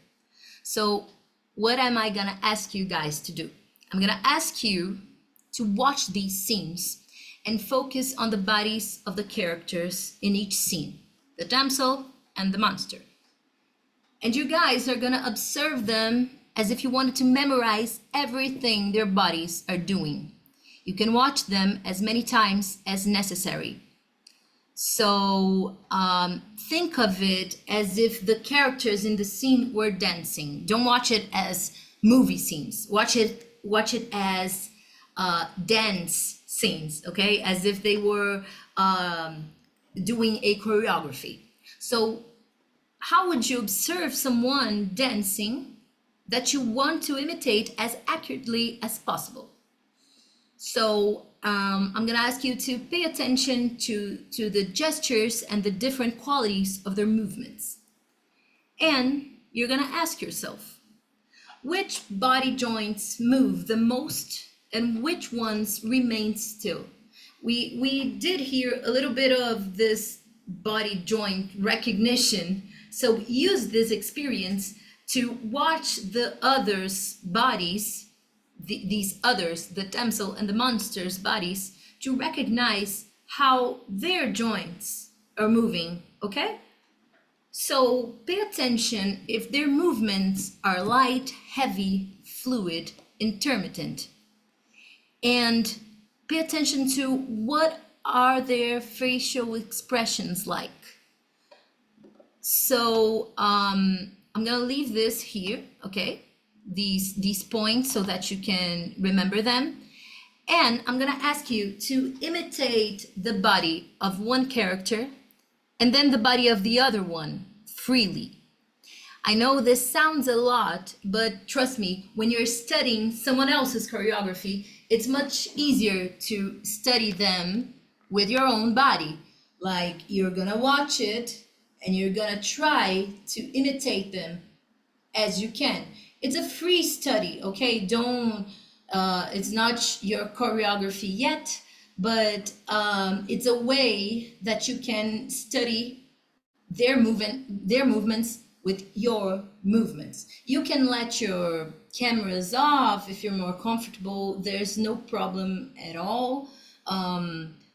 So what am I gonna ask you guys to do? I'm gonna ask you to watch these scenes and focus on the bodies of the characters in each scene, the damsel and the monster. And you guys are gonna observe them as if you wanted to memorize everything their bodies are doing. You can watch them as many times as necessary. So think of it as if the characters in the scene were dancing. Don't watch it as movie scenes. Watch it as dance scenes, okay? As if they were doing a choreography. So how would you observe someone dancing that you want to imitate as accurately as possible? So I'm gonna ask you to pay attention to the gestures and the different qualities of their movements. And you're gonna ask yourself, which body joints move the most and which ones remain still? We did hear a little bit of this body joint recognition. So use this experience to watch the others' bodies, these others, the damsel and the monster's bodies, to recognize how their joints are moving, okay? So pay attention if their movements are light, heavy, fluid, intermittent. And pay attention to what are their facial expressions like. So I'm gonna leave this here, okay? These points so that you can remember them. And I'm gonna ask you to imitate the body of one character and then the body of the other one freely. I know this sounds a lot, but trust me, when you're studying someone else's choreography, it's much easier to study them with your own body. Like, you're gonna watch it and you're gonna try to imitate them as you can. It's a free study, okay? Don't, it's not your choreography yet, but it's a way that you can study their movements with your movements. You can let your cameras off if you're more comfortable. There's no problem at all.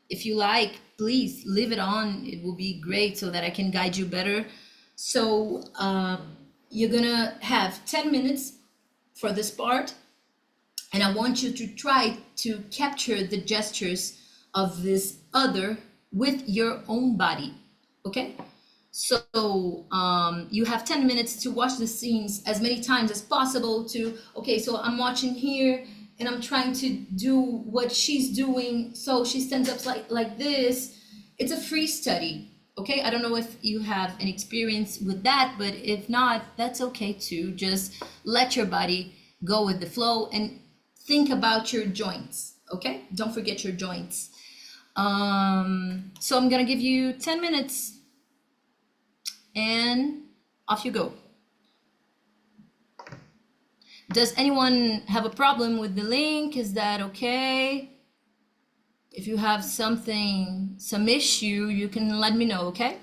If you like, please leave it on. It will be great so that I can guide you better. So you're gonna have 10 minutes for this part, and I want you to try to capture the gestures of this other with your own body, Okay? So you have 10 minutes to watch the scenes as many times as possible to, okay, so I'm watching here and I'm trying to do what she's doing. So she stands up like this. It's a free study. Okay, I don't know if you have an experience with that, but if not, that's okay too. Just let your body go with the flow and think about your joints. Okay, don't forget your joints. So I'm gonna give you 10 minutes and off you go. Does anyone have a problem with the link? Is that okay? If you have something, some issue, you can let me know, okay?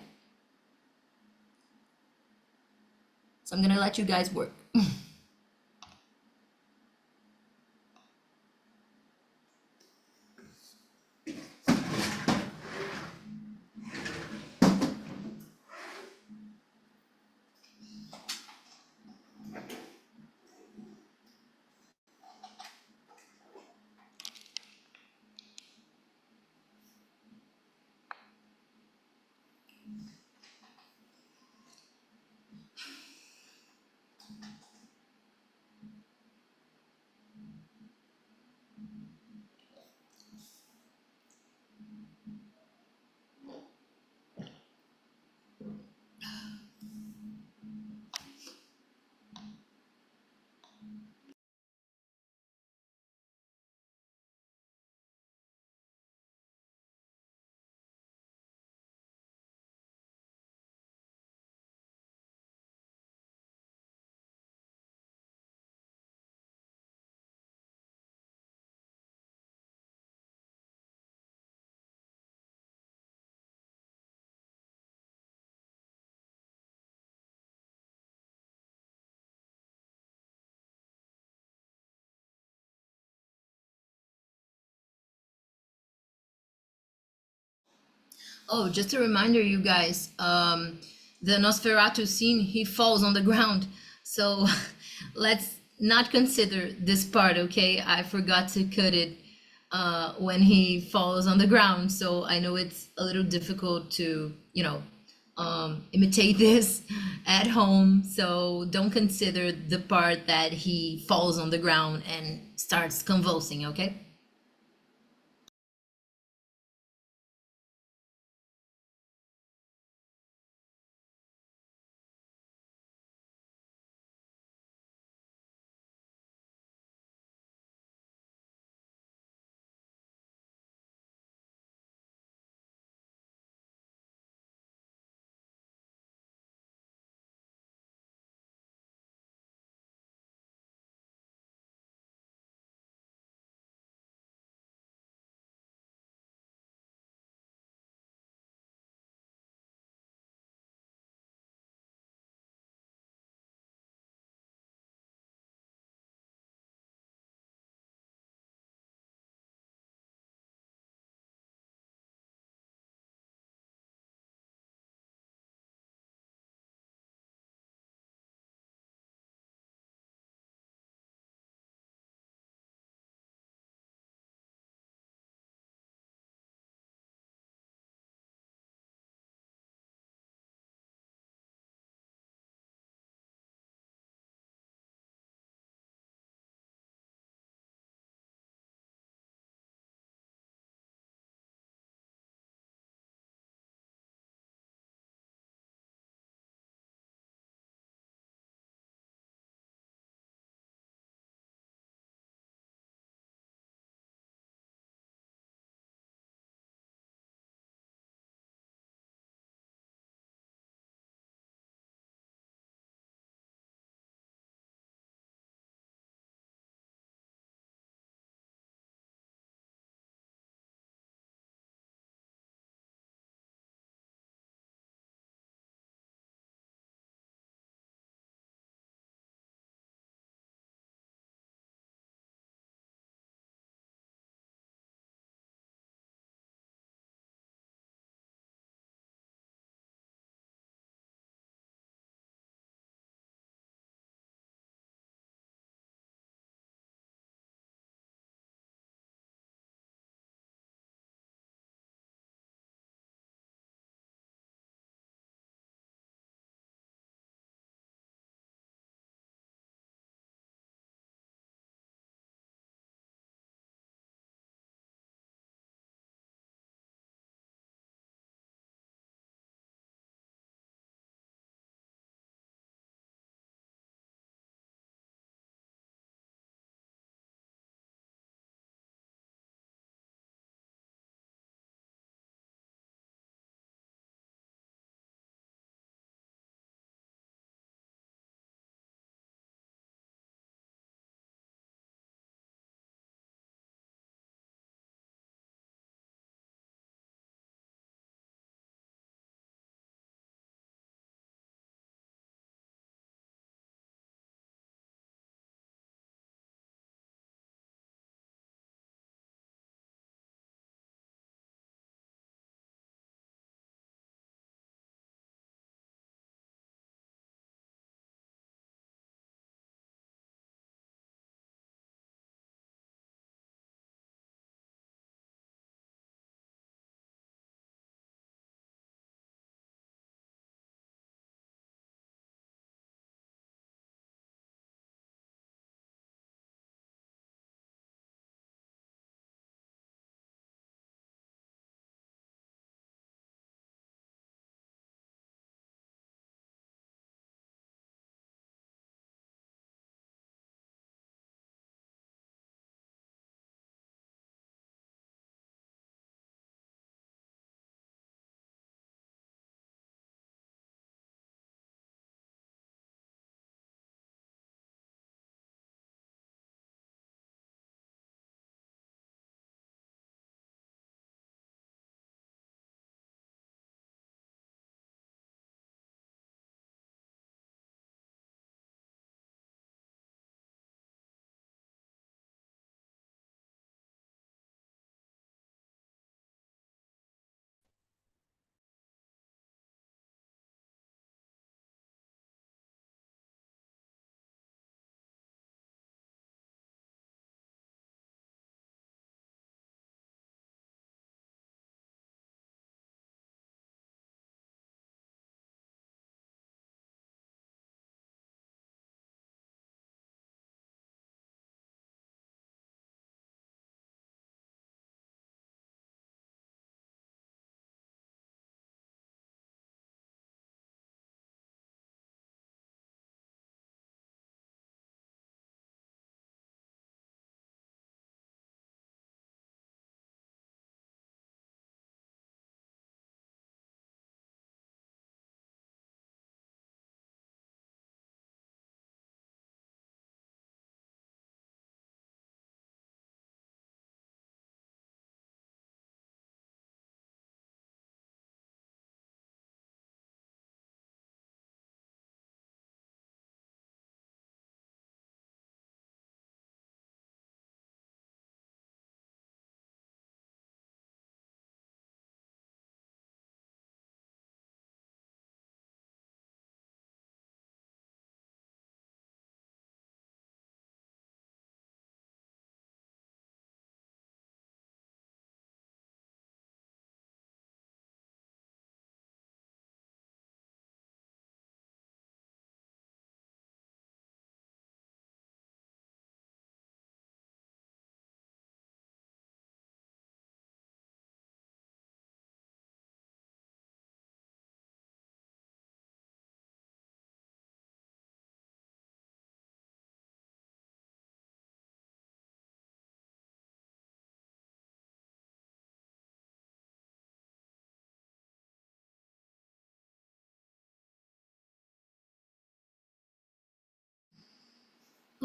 So I'm gonna let you guys work. Oh, just a reminder, you guys, the Nosferatu scene, he falls on the ground. So let's not consider this part, okay? I forgot to cut it when he falls on the ground. So I know it's a little difficult to, imitate this at home. So don't consider the part that he falls on the ground and starts convulsing, okay?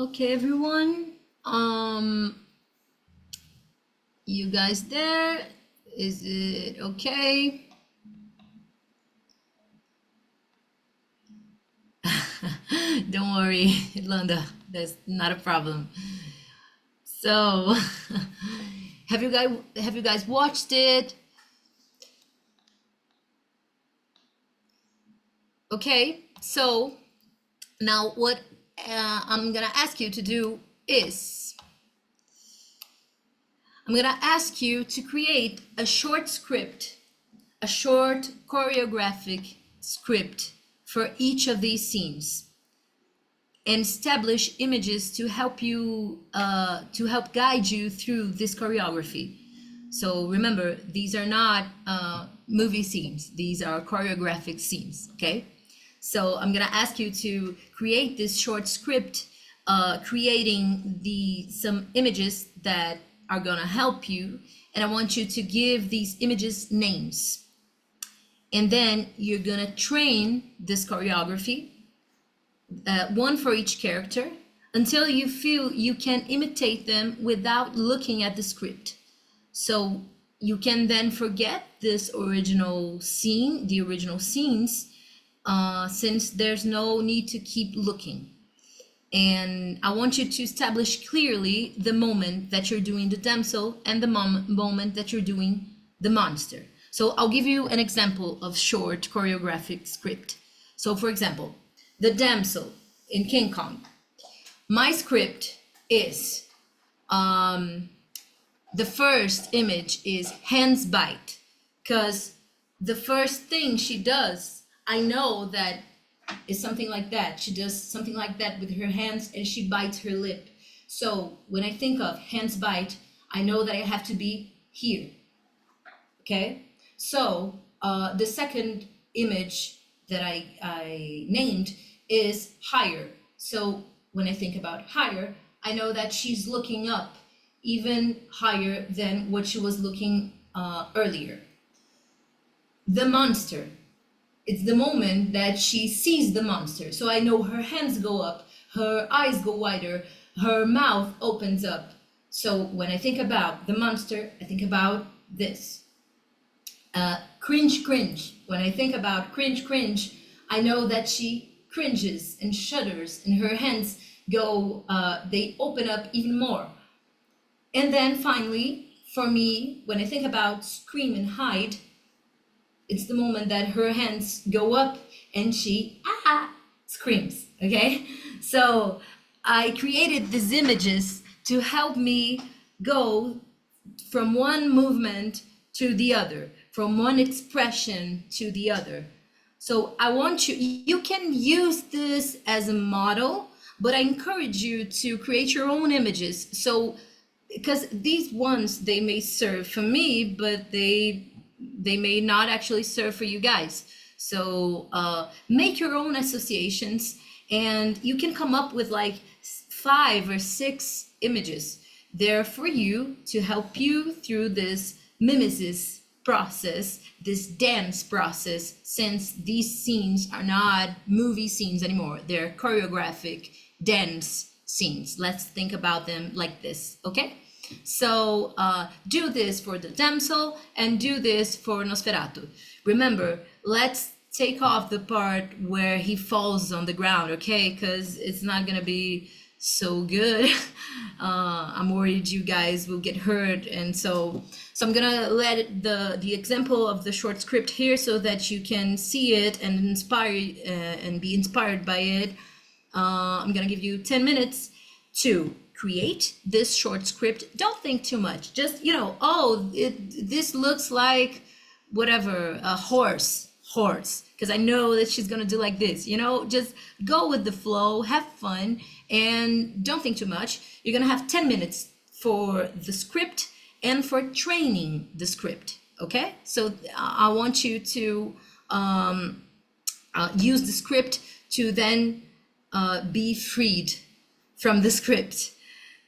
Okay, everyone. You guys there? Is it okay? Don't worry, Landa. That's not a problem. So, have you guys watched it? Okay. So now what I'm gonna ask you to do is I'm gonna ask you to create a short script, a short choreographic script for each of these scenes, and establish images to help you to help guide you through this choreography. So remember, these are not movie scenes, these are choreographic scenes. Okay, so I'm gonna ask you to create this short script, creating some images that are gonna help you, and I want you to give these images names, and then you're gonna train this choreography, one for each character, until you feel you can imitate them without looking at the script. So you can then forget this original scene, the original scenes, since there's no need to keep looking. And I want you to establish clearly the moment that you're doing the damsel and the moment that you're doing the monster. So I'll give you an example of short choreographic script. So for example, the damsel in King Kong. My script is, the first image is hands bite, because the first thing she does, I know that is something like that. She does something like that with her hands and she bites her lip. So when I think of hands bite, I know that I have to be here. Okay, so the second image that I named is higher. So when I think about higher, I know that she's looking up even higher than what she was looking earlier. The monster, it's the moment that she sees the monster. So I know her hands go up, her eyes go wider, her mouth opens up. So when I think about the monster, I think about this. Cringe, cringe. When I think about cringe, cringe, I know that she cringes and shudders and her hands go, they open up even more. And then finally, for me, when I think about scream and hide, it's the moment that her hands go up and she screams. Okay, so I created these images to help me go from one movement to the other, from one expression to the other. So I want you can use this as a model, but I encourage you to create your own images. So because these ones, they may serve for me, but they may not actually serve for you guys. So make your own associations, and you can come up with like 5 or 6 images there for you to help you through this mimesis process, this dance process, since these scenes are not movie scenes anymore. They're choreographic dance scenes. Let's think about them like this, okay? So do this for the damsel and do this for Nosferatu. Remember, let's take off the part where he falls on the ground, okay? Because it's not gonna be so good. I'm worried you guys will get hurt, and so I'm gonna let the example of the short script here so that you can see it and and be inspired by it. I'm gonna give you 10 minutes to create this short script. Don't think too much. Just, this looks like whatever, a horse, because I know that she's gonna do like this, just go with the flow, have fun, and don't think too much. You're gonna have 10 minutes for the script and for training the script, okay? So I want you to use the script to then be freed from the script.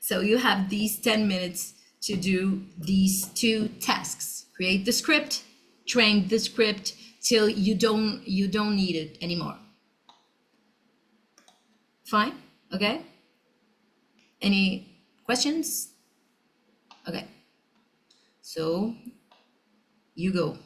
So you have these 10 minutes to do these 2 tasks. Create the script, train the script till you don't need it anymore. Fine? Okay? Any questions? Okay, so you go.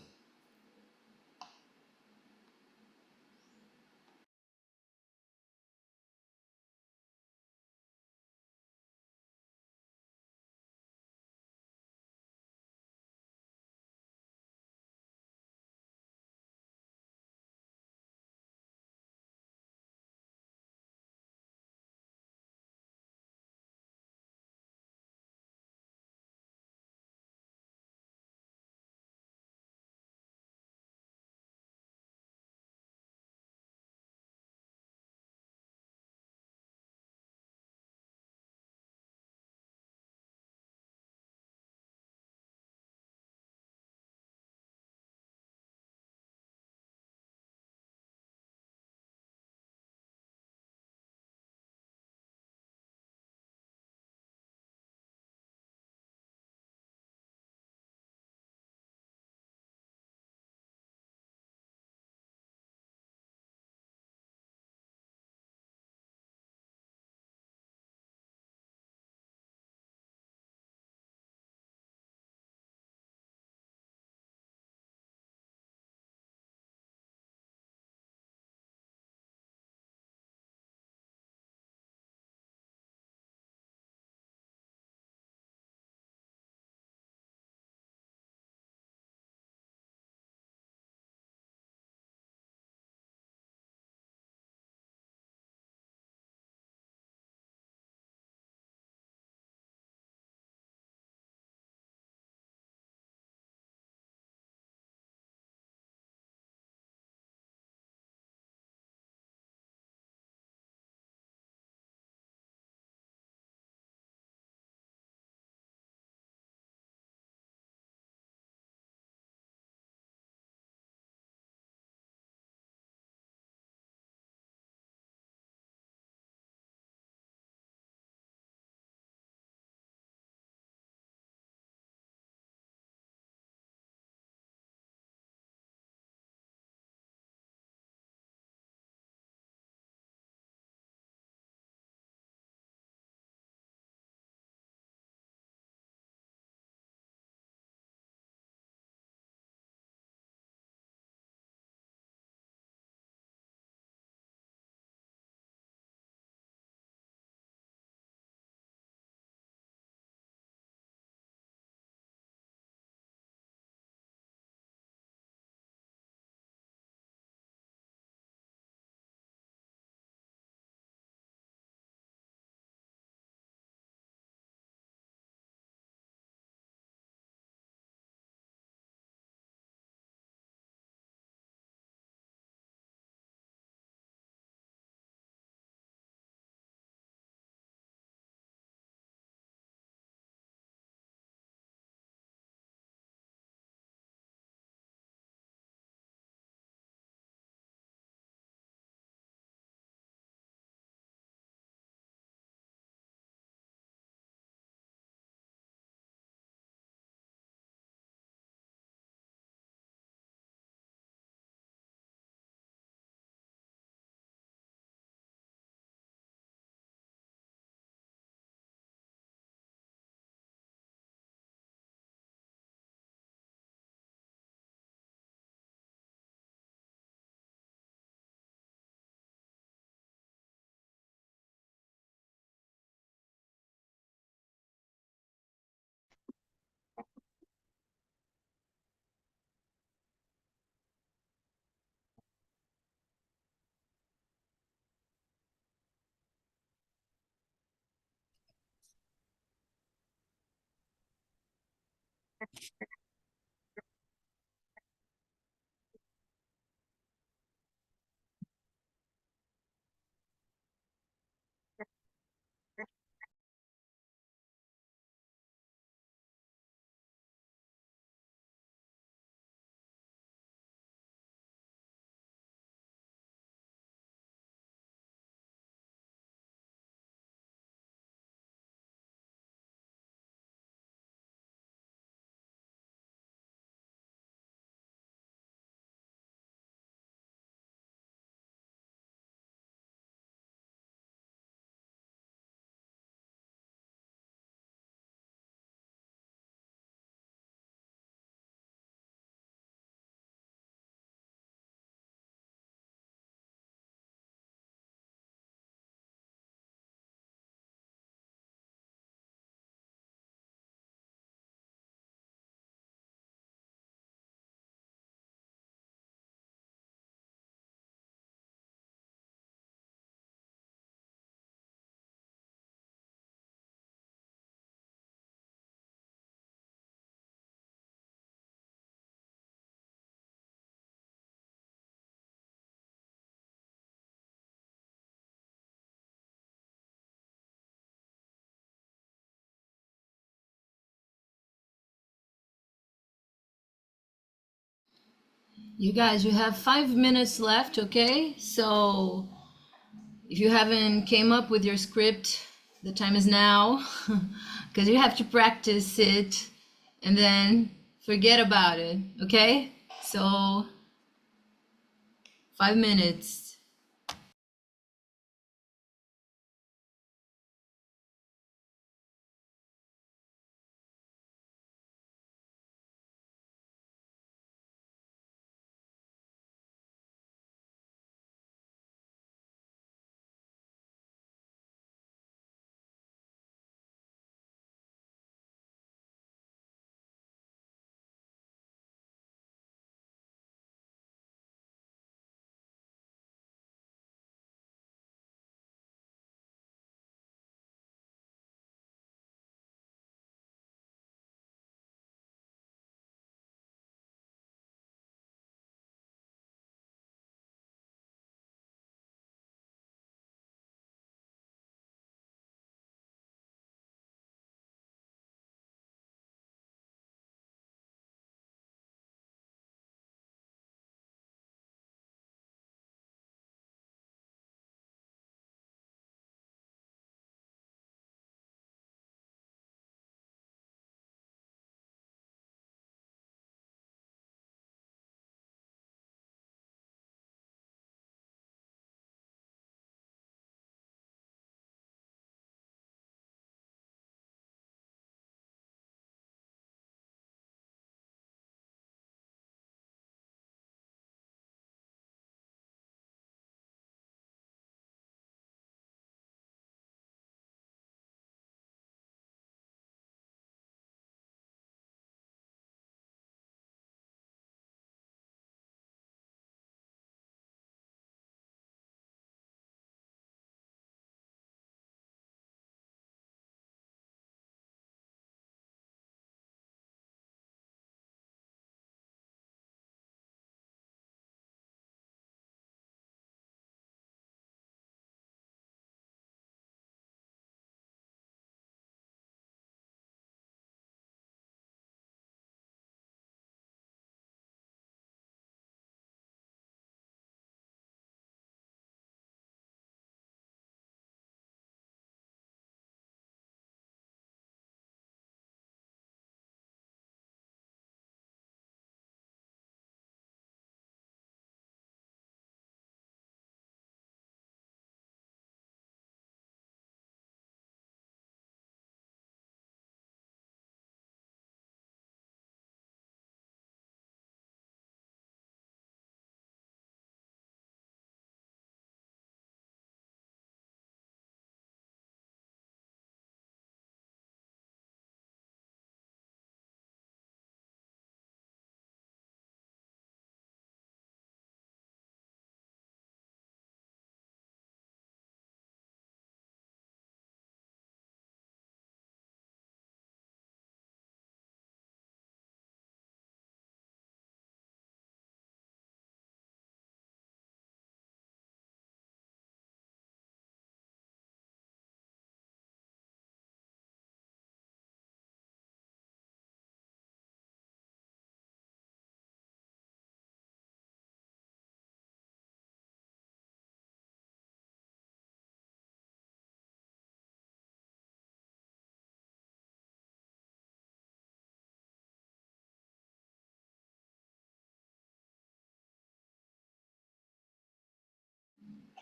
You guys, you have 5 minutes left, okay? So if you haven't came up with your script, the time is now, because you have to practice it and then forget about it, okay? So 5 minutes.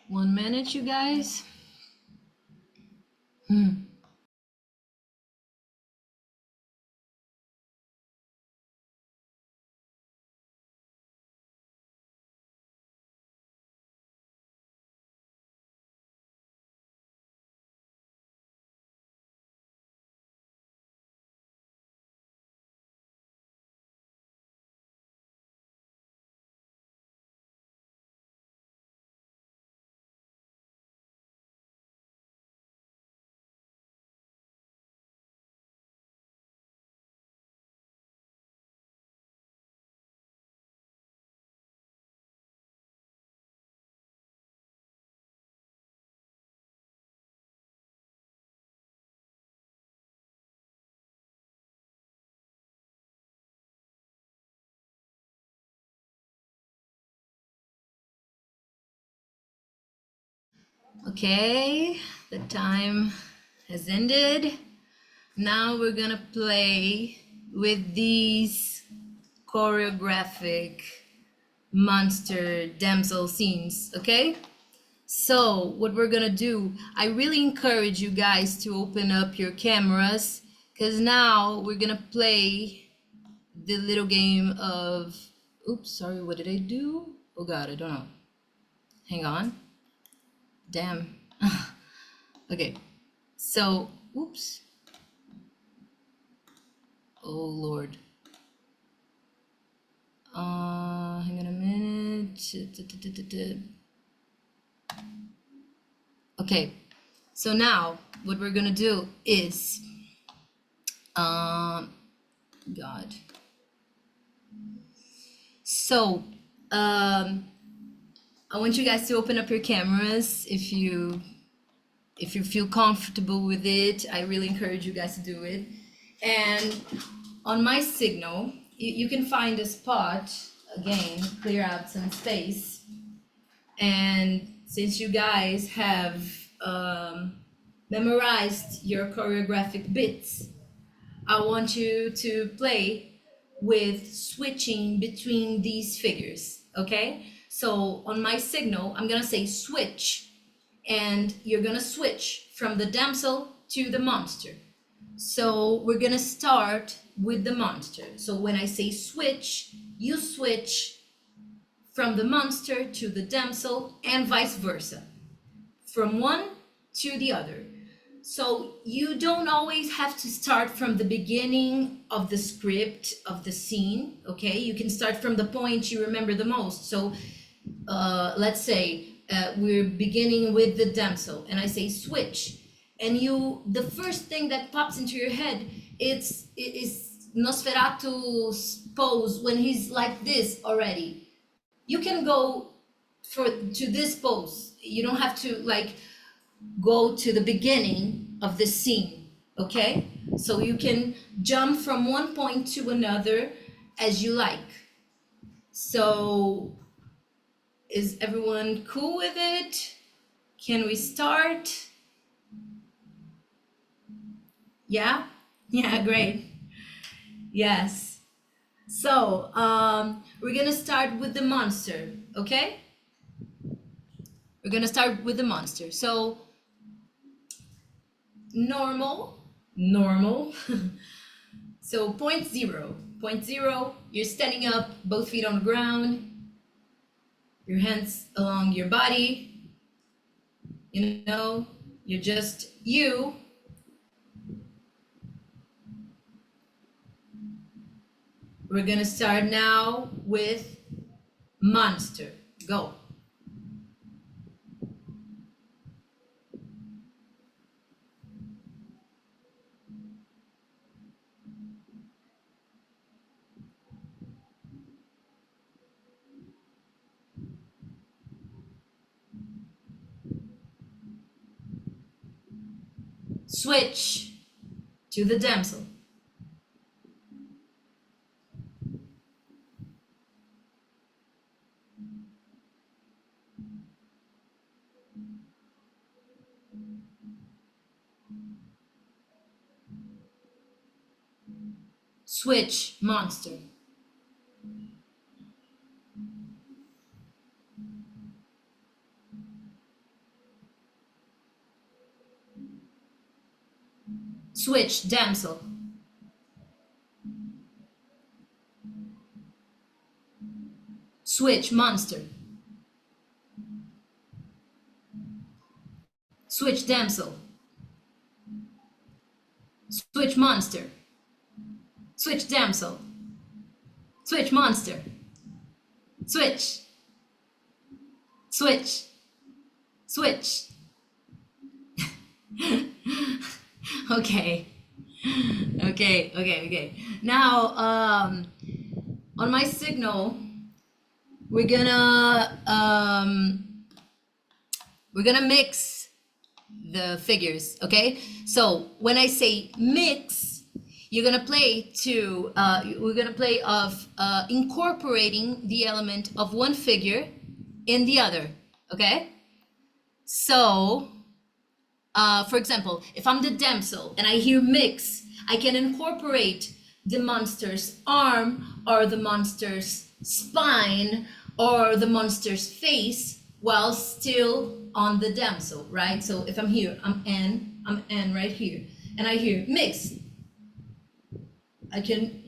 One minute, you guys. Okay, the time has ended. Now we're gonna play with these choreographic monster damsel scenes, okay? So what we're gonna do, I really encourage you guys to open up your cameras, because now we're gonna play the little game of, oops, sorry, what did I do? Oh God, I don't know. Hang on. Damn. Okay, so, oops. Oh Lord. Hang on a minute. Okay, so now what we're gonna do is, God. So, I want you guys to open up your cameras if you feel comfortable with it. I really encourage you guys to do it. And on my signal, you can find a spot, again, clear out some space. And since you guys have memorized your choreographic bits, I want you to play with switching between these figures, okay? So on my signal, I'm gonna say switch, and you're gonna switch from the damsel to the monster. So we're gonna start with the monster. So when I say switch, you switch from the monster to the damsel and vice versa, from one to the other. So you don't always have to start from the beginning of the script of the scene, okay? You can start from the point you remember the most. So let's say we're beginning with the damsel, and I say switch, and the first thing that pops into your head is Nosferatu's pose when he's like this already. You can go to this pose. You don't have to like go to the beginning of the scene, okay? So you can jump from one point to another as you like. So is everyone cool with it? Can we start? Yeah? Yeah, great. Yes. So we're gonna start with the monster, okay? We're gonna start with the monster. So normal. So point zero, you're standing up, both feet on the ground, your hands along your body, you know, you're just you. We're gonna start now with monster. Go. Switch to the damsel. Switch, monster. Switch, damsel. Switch, monster. Switch, damsel. Switch, monster. Switch, damsel. Switch, monster. Switch. Switch. Switch. Okay. Okay. Now, on my signal, we're gonna mix the figures, okay? So when I say mix, you're gonna play we're gonna play of incorporating the element of one figure in the other, okay? So, for example, if I'm the damsel and I hear mix, I can incorporate the monster's arm or the monster's spine or the monster's face while still on the damsel, right? So if I'm here, I'm N right here, and I hear mix, I can,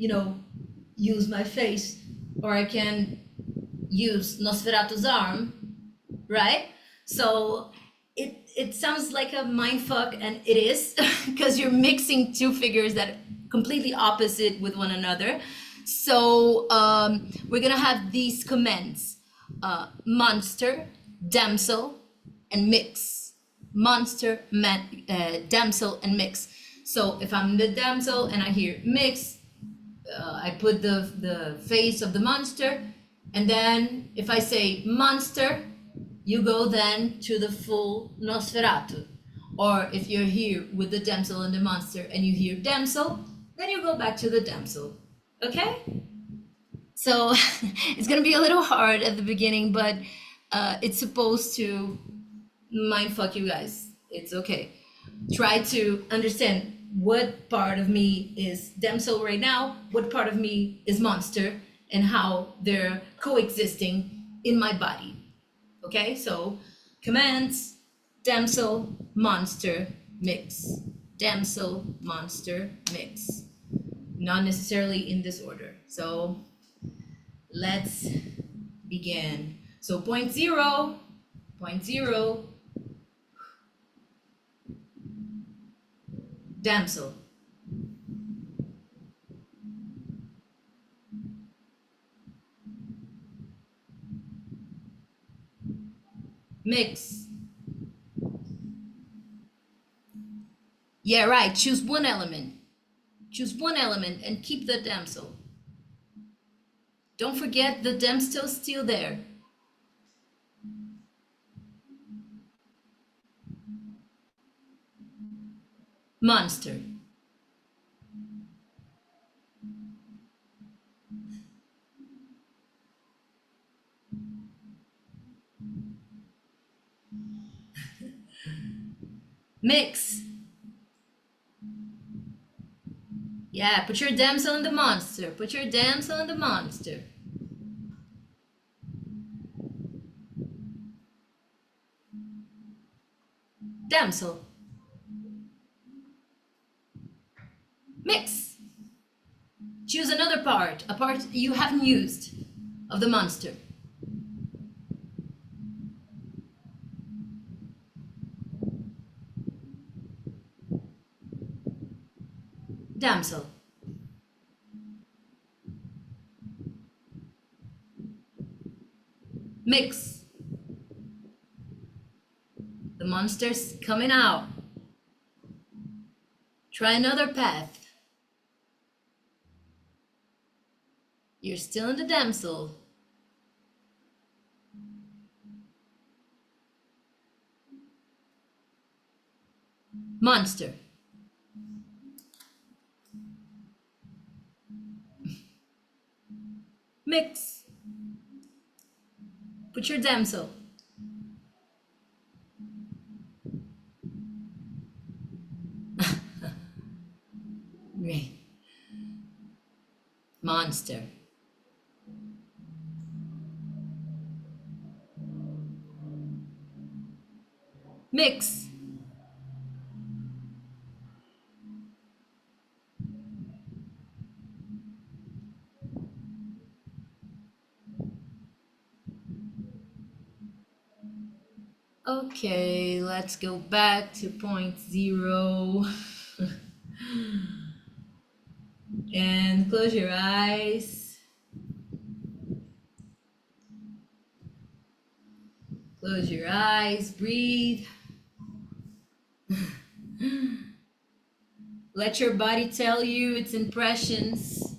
use my face, or I can use Nosferatu's arm, right? So it sounds like a mind fuck, and it is, because you're mixing two figures that are completely opposite with one another. So we're gonna have these commands: monster, damsel, and mix. Monster, damsel, and mix. So if I'm the damsel and I hear mix, I put the face of the monster, and then if I say monster, you go then to the full Nosferatu. Or if you're here with the damsel and the monster and you hear damsel, then you go back to the damsel. Okay? So it's gonna be a little hard at the beginning, but it's supposed to mindfuck you guys. It's okay. Try to understand what part of me is damsel right now, what part of me is monster, and how they're coexisting in my body. Okay, so commands: damsel, monster, mix. Damsel, monster, mix. Not necessarily in this order. So let's begin. So point zero, damsel. Mix. Yeah, right. Choose one element. Choose one element and keep the damsel. Don't forget the damsel's still there. Monster. Mix. Yeah, put your damsel in the monster. Put your damsel in the monster. Damsel. Mix. Choose another part, a part you haven't used of the monster. Damsel. Mix. The monster's coming out. Try another path. You're still in the damsel. Monster. Mix. Put your damsel. Great. Monster. Mix. Okay, let's go back to point zero. And close your eyes. Close your eyes, breathe. Let your body tell you its impressions.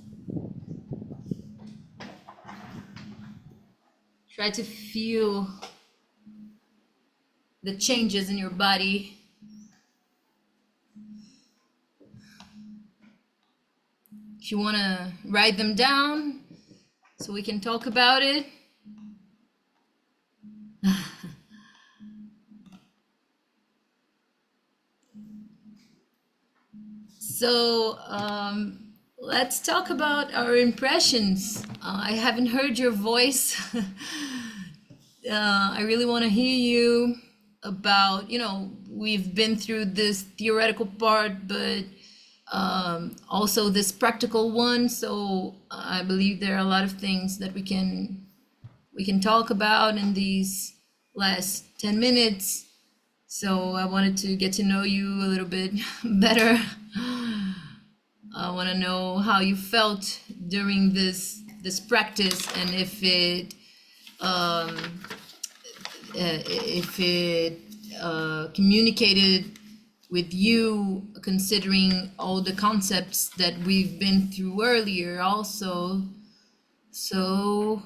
Try to feel the changes in your body. If you want to write them down so we can talk about it. So let's talk about our impressions. I haven't heard your voice. I really want to hear you about, we've been through this theoretical part, but also this practical one. So I believe there are a lot of things that we can talk about in these last 10 minutes. So I wanted to get to know you a little bit better. I want to know how you felt during this practice, and um, if it communicated with you, considering all the concepts that we've been through earlier also. So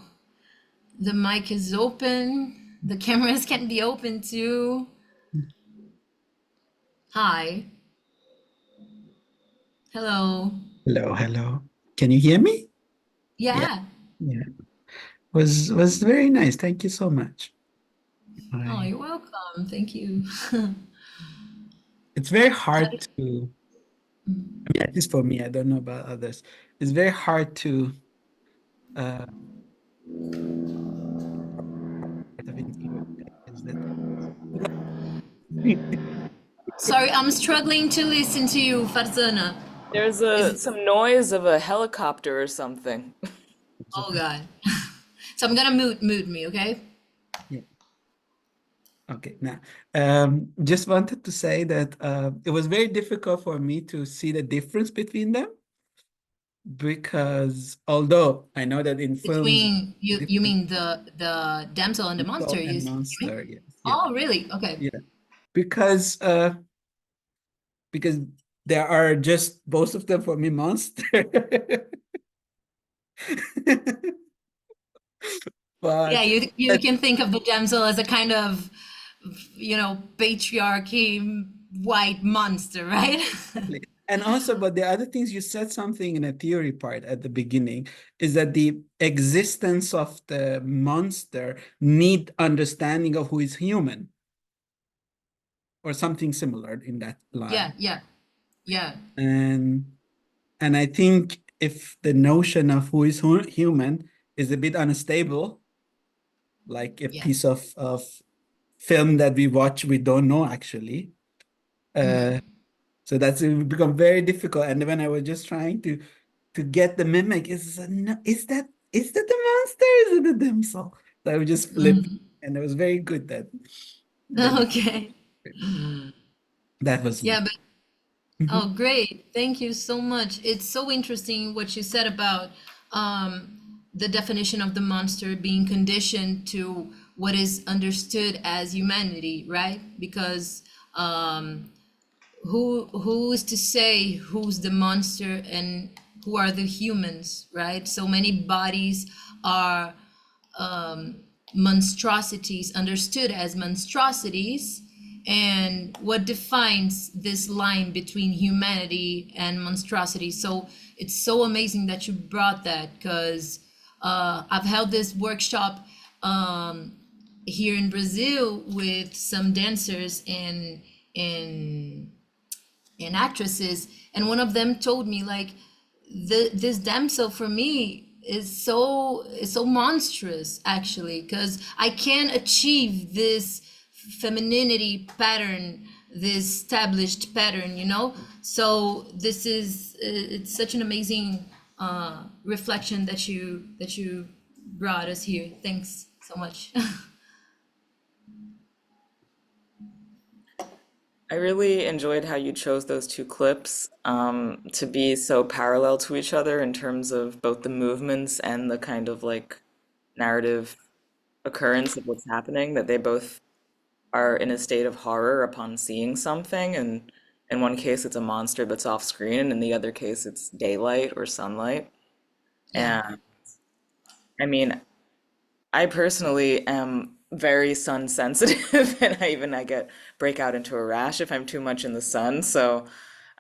the mic is open. The cameras can be open too. Hi. Hello. Hello, hello. Can you hear me? Yeah, Yeah. yeah. Was very nice. Thank you so much. Oh, I you're welcome. Thank you. it's very hard to, I mean, at least for me, I don't know about others. It's very hard to uh part of interior is that Sorry, I'm struggling to listen to you, Farzana. There's Is a it? some noise of a helicopter or something. Oh God. So I'm gonna mute me, okay? yeah. Okay, now just wanted to say that it was very difficult for me to see the difference between them because although I know that in films Between you different mean the damsel and the monster, people and you mean? monster, yes, yeah, Oh, really? Okay. yeah. Because because there are just both of them for me monster. Yeah, But you can think of the damsel as a kind of, patriarchy white monster, right? exactly. And also, but the other things you said something in a theory part at the beginning is that the existence of the monster need understanding of who is human or something similar in that Yeah, line. yeah, yeah, And and I think if the notion of who is human is a bit unstable, like a yeah. piece of film that we watch, we don't know actually. Uh, Mm. so that's it become very difficult. And when I was just trying to get the mimic, no, is that the monster? Is it the damsel? So I would just flip, Mm. and it was very good that Okay. that was Yeah, me. but Mhm. oh, great. Thank you so much. It's so interesting what you said about the definition of the monster being conditioned to what is understood as humanity, right? Because who is to say who's the monster and who are the humans, right? So many bodies are monstrosities, understood as monstrosities, and what defines this line between humanity and monstrosity. So it's so amazing that you brought that, because I've held this workshop here in Brazil with some dancers and and actresses, and one of them told me like this damsel for me is so monstrous actually, because I can't achieve this femininity pattern, this established pattern, so this is it's such an amazing reflection that you brought us here. Thanks so much. I really enjoyed how you chose those two clips to be so parallel to each other in terms of both the movements and the kind of like narrative occurrence of what's happening, that they both are in a state of horror upon seeing something. And in one case, it's a monster that's off screen, and in the other case, it's daylight or sunlight. Yeah. And I mean, I personally am very sun sensitive and I get break out into a rash if I'm too much in the sun. So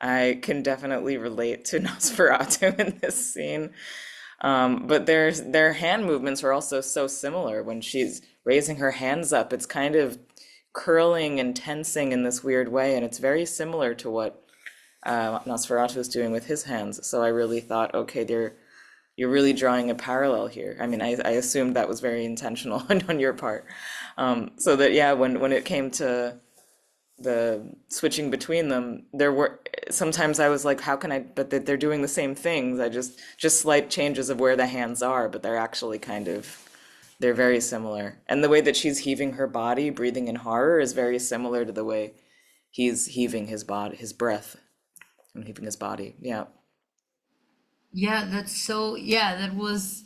I can definitely relate to Nosferatu in this scene. But their hand movements are also so similar. When she's raising her hands up, it's kind of curling and tensing in this weird way, and it's very similar to what Nosferatu is doing with his hands. So I really thought, okay, you're really drawing a parallel here. I mean, I assumed that was very intentional on your part. So that, yeah, when it came to the switching between them, there were sometimes I was like, how can I, but they're doing the same things. I just slight changes of where the hands are, but they're actually kind of, they're very similar. And the way that she's heaving her body, breathing in horror, is very similar to the way he's heaving his body, his breath, and heaving his body. Yeah. Yeah, that's so, yeah, that was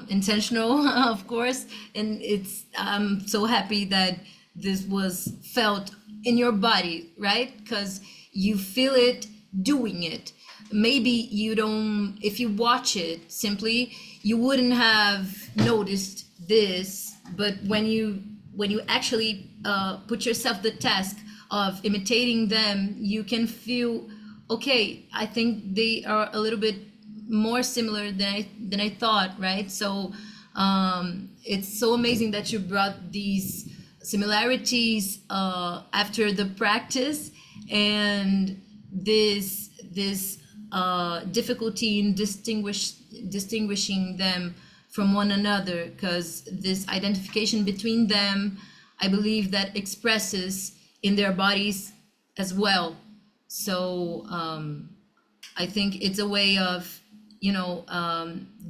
intentional, of course. And it's, I'm so happy that this was felt in your body, right? Because you feel it doing it. Maybe you don't, if you watch it simply, you wouldn't have noticed this, but when you actually put yourself the task of imitating them, you can feel, okay, I think they are a little bit more similar than I thought, right? So it's so amazing that you brought these similarities after the practice, and this difficulty in distinguishing them from one another, because this identification between them, I believe that expresses in their bodies as well. So I think it's a way of, you know,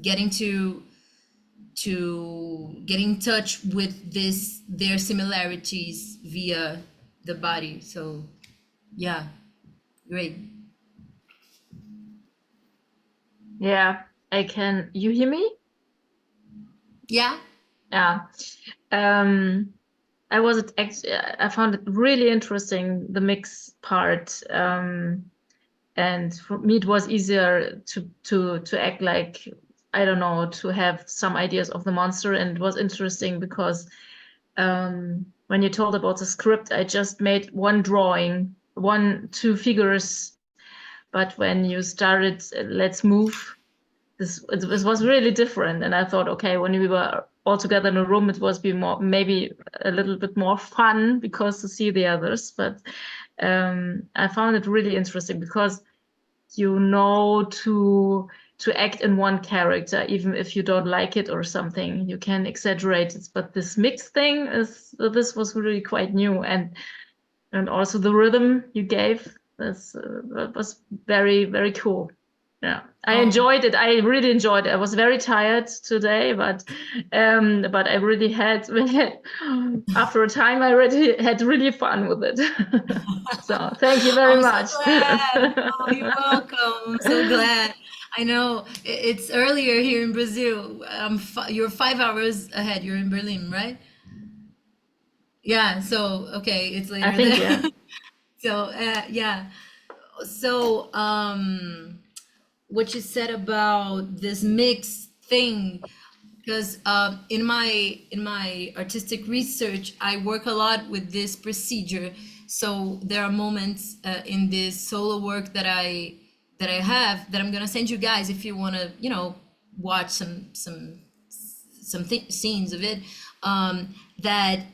getting to get in touch with their similarities via the body. So yeah, great. Yeah, I can. You hear me? Yeah. Yeah. I found it really interesting, the mix part. And for me, it was easier to act like, I don't know, to have some ideas of the monster. And it was interesting because when you told about the script, I just made one drawing, two figures. But when you started, let's move, this was really different. And I thought, okay, when we were all together in a room, it was maybe a little bit more fun because to see the others. But I found it really interesting because you know to act in one character, even if you don't like it or something, you can exaggerate it. But this mixed thing this was really quite new, and also the rhythm you gave, this was very, very cool. Yeah, I enjoyed it. I really enjoyed it. I was very tired today, but I really had after a time I really had really fun with it. So thank you very I'm so much. glad. Oh, you're welcome. I'm so glad. I know it's earlier here in Brazil. You're 5 hours ahead. You're in Berlin, right? Yeah. So okay, it's later I think, there. yeah. So yeah. So what you said about this mix thing, because in my artistic research, I work a lot with this procedure. So there are moments in this solo work that I have that I'm gonna send you guys if you want to, you know, watch some scenes of it, that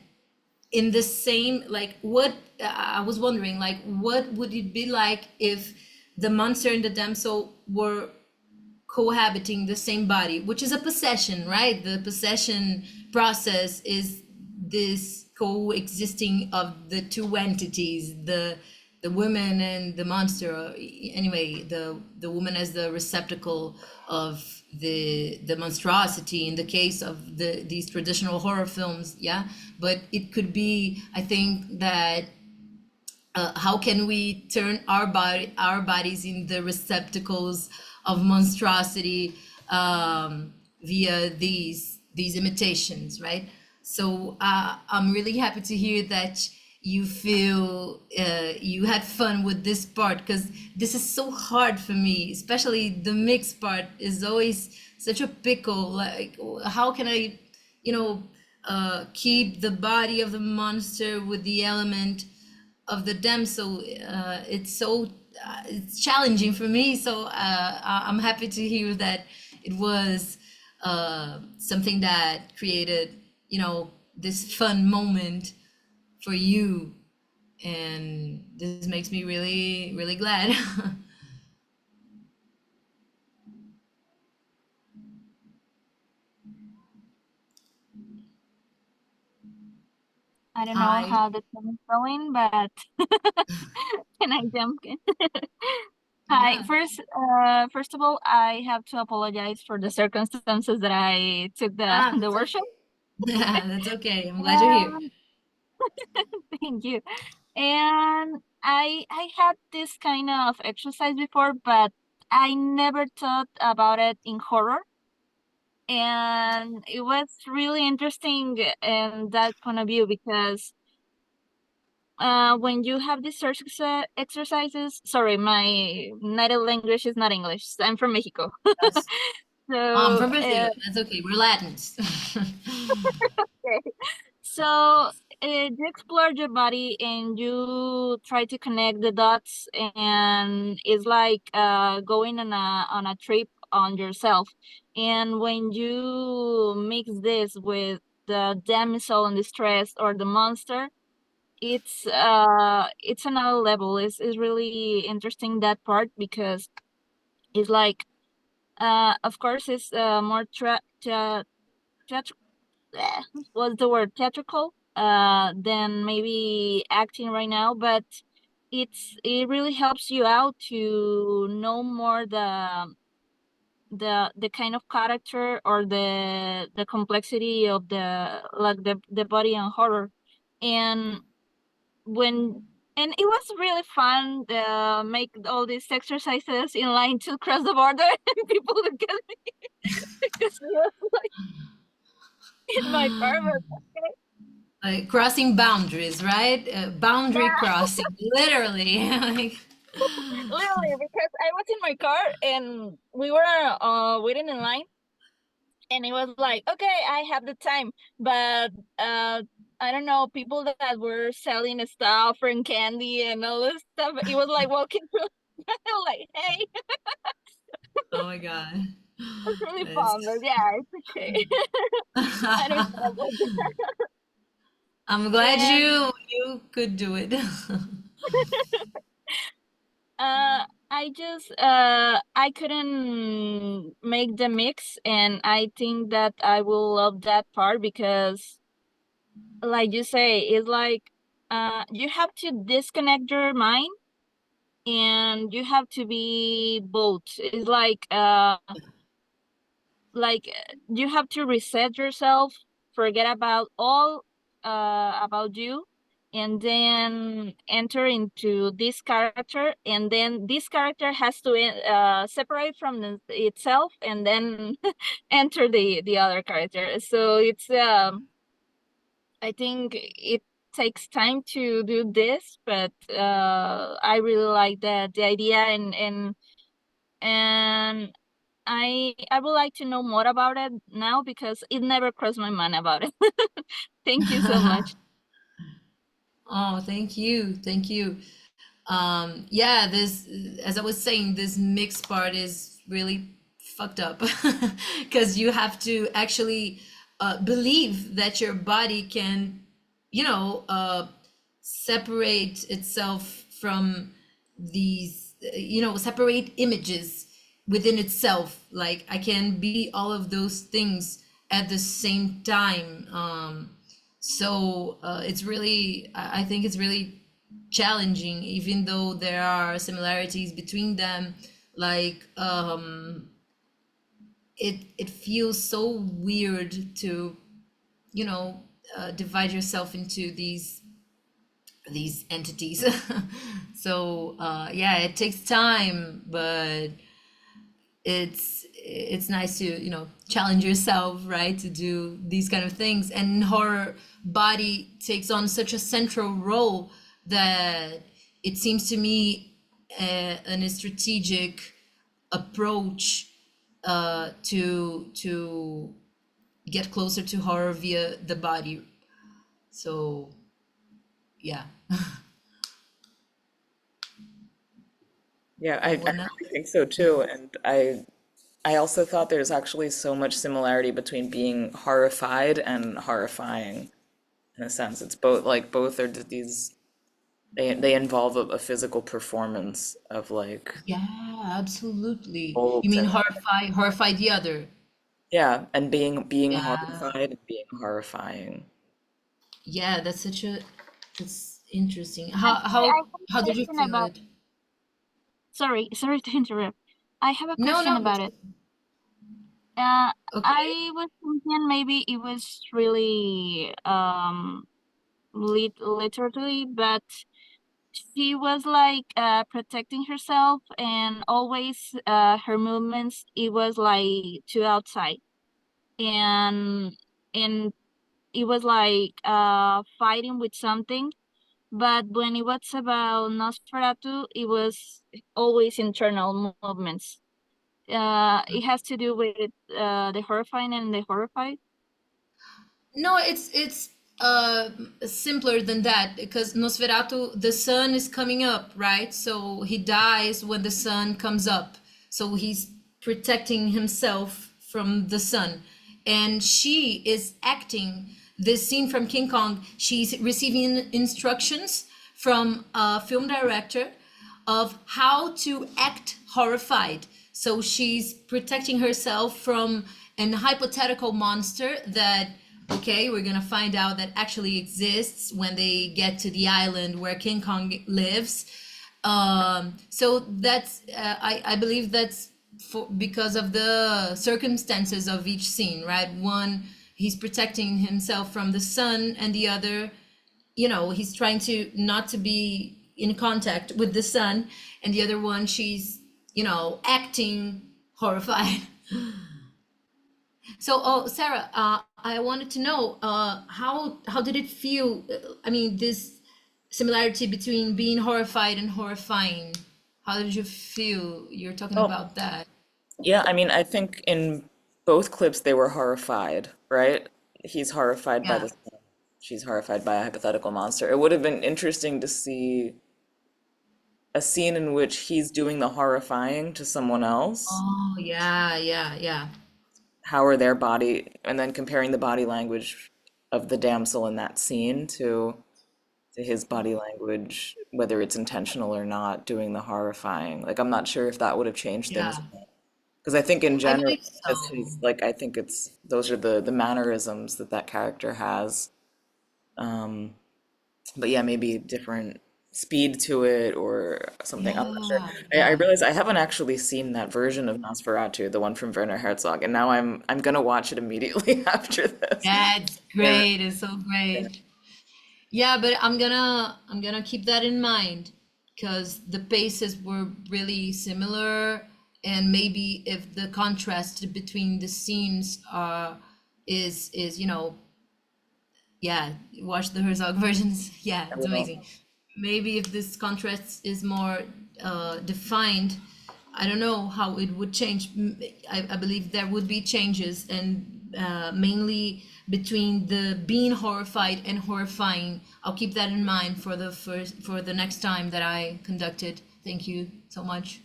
in the same, like, what I was wondering, like, what would it be like if the monster and the damsel were cohabiting the same body, which is a possession, right? The possession process is this coexisting of the two entities, the woman and the monster, or anyway, the woman as the receptacle of the monstrosity in the case of these traditional horror films. Yeah, but it could be, I think that how can we turn our bodies in the receptacles of monstrosity via these imitations, right? So I'm really happy to hear that you feel you had fun with this part, because this is so hard for me, especially the mixed part is always such a pickle. Like, how can I, you know, keep the body of the monster with the element of the damsel? It's so it's challenging for me. So I'm happy to hear that it was something that created, you know, this fun moment for you. and this makes me really, really glad. I don't know Hi. how the time is going, but can I jump in? Hi. Yeah. First of all, I have to apologize for the circumstances that I took the That's workshop. okay. Yeah, that's okay. I'm glad you're here. Um, Thank you. And I had this kind of exercise before, but I never thought about it in horror. And it was really interesting in that point of view because when you have these exercises, sorry, my native language is not English. I'm from Mexico. Yes. So, From Brazil. That's okay. We're Latins. okay. So you explore your body and you try to connect the dots, and it's like going on a trip on yourself. And when you mix this with the damsel in distress or the monster, it's another level. It's really interesting, that part, because it's like of course it's more eh, what's the word, theatrical than maybe acting right now, but it really helps you out to know more the kind of character or the complexity of the body and horror. And when and it was really fun make all these exercises in line to cross the border, and people look at me because we was like in my car, but okay. Like crossing boundaries, right? Boundary Yeah, crossing, literally. Like, literally, because I was in my car and we were waiting in line, and it was like, okay, I have the time, but I don't know, people that were selling stuff and candy and all this stuff, it was like walking through like, hey, oh my God. it's really It's fun, but yeah, it's okay. I don't know about that. I'm glad And you could do it. I just I couldn't make the mix, and I think that I will love that part because, like you say, it's like you have to disconnect your mind and you have to be both. It's like you have to reset yourself, forget about all about you, and then enter into this character, and then this character has to separate from itself and then enter the other character. So it's I think it takes time to do this, but I really like the idea, and I would like to know more about it now because it never crossed my mind about it. Thank you so much. Oh, thank you. Thank you. Yeah, this, as I was saying, this mixed part is really fucked up because you have to actually believe that your body can, you know, separate itself from these, separate images within itself. Like I can be all of those things at the same time. So it's really, I think it's really challenging, even though there are similarities between them. Like it feels so weird to, you know, divide yourself into these entities. So yeah, it takes time, but it's nice to, you know, challenge yourself, right, to do these kind of things. And horror body takes on such a central role that it seems to me a strategic approach to get closer to horror via the body. So yeah. Yeah, I Well, now, really think so too. And I also thought there's actually so much similarity between being horrified and horrifying in a sense. It's both, like both are these they involve a physical performance of like Yeah, absolutely. You bolt mean and horrify the other. yeah, and being Yeah. horrified and being horrifying. Yeah, that's interesting. Actually, I have How a did you question feel about. it? Sorry to interrupt. I have a No, question no. about it. Uh, Okay. I was thinking maybe it was really literally, but she was like protecting herself, and always her movements it was like to outside, and and it was like fighting with something. But when it was about Nosferatu, it was always internal movements. It has to do with the horrifying and the horrified. No, it's uh simpler than that because Nosferatu, the sun is coming up, right? So he dies when the sun comes up. So he's protecting himself from the sun. And she is acting this scene from King Kong. She's receiving instructions from a film director of how to act horrified. So she's protecting herself from an hypothetical monster that, okay, we're gonna find out that actually exists when they get to the island where King Kong lives. So that's, I believe that's because of the circumstances of each scene, right? One, he's protecting himself from the sun, and the other, he's trying to not to be in contact with the sun, and the other one, she's, acting horrified. So, oh, Sarah, I wanted to know, how did it feel? I mean, this similarity between being horrified and horrifying. How did you feel? You're talking Oh, about that. yeah, I mean, I think in both clips they were horrified, right? He's horrified by Yeah. the sun. She's horrified by a hypothetical monster. It would have been interesting to see a scene in which he's doing the horrifying to someone else. Oh, yeah, yeah, yeah. How are their body, and then comparing the body language of the damsel in that scene to his body language, whether it's intentional or not, doing the horrifying. Like, I'm not sure if that would have changed Yeah, things. Because I think in I general, believe as so. his, like, I think it's those are the mannerisms that that character has. Um, but yeah, maybe different speed to it or something. I'm not sure. Yeah, I yeah. realize I haven't actually seen that version of Nosferatu, the one from Werner Herzog, and now I'm gonna watch it immediately after this. Yeah, it's Yeah. great. It's so great. Yeah, but I'm gonna keep that in mind because the paces were really similar, and maybe if the contrast between the scenes is yeah, watch the Herzog versions. Yeah, I it's will. amazing. Maybe if this contrast is more defined, I don't know how it would change. I believe there would be changes, and mainly between the being horrified and horrifying. I'll keep that in mind for the next time that I conduct it. Thank you so much.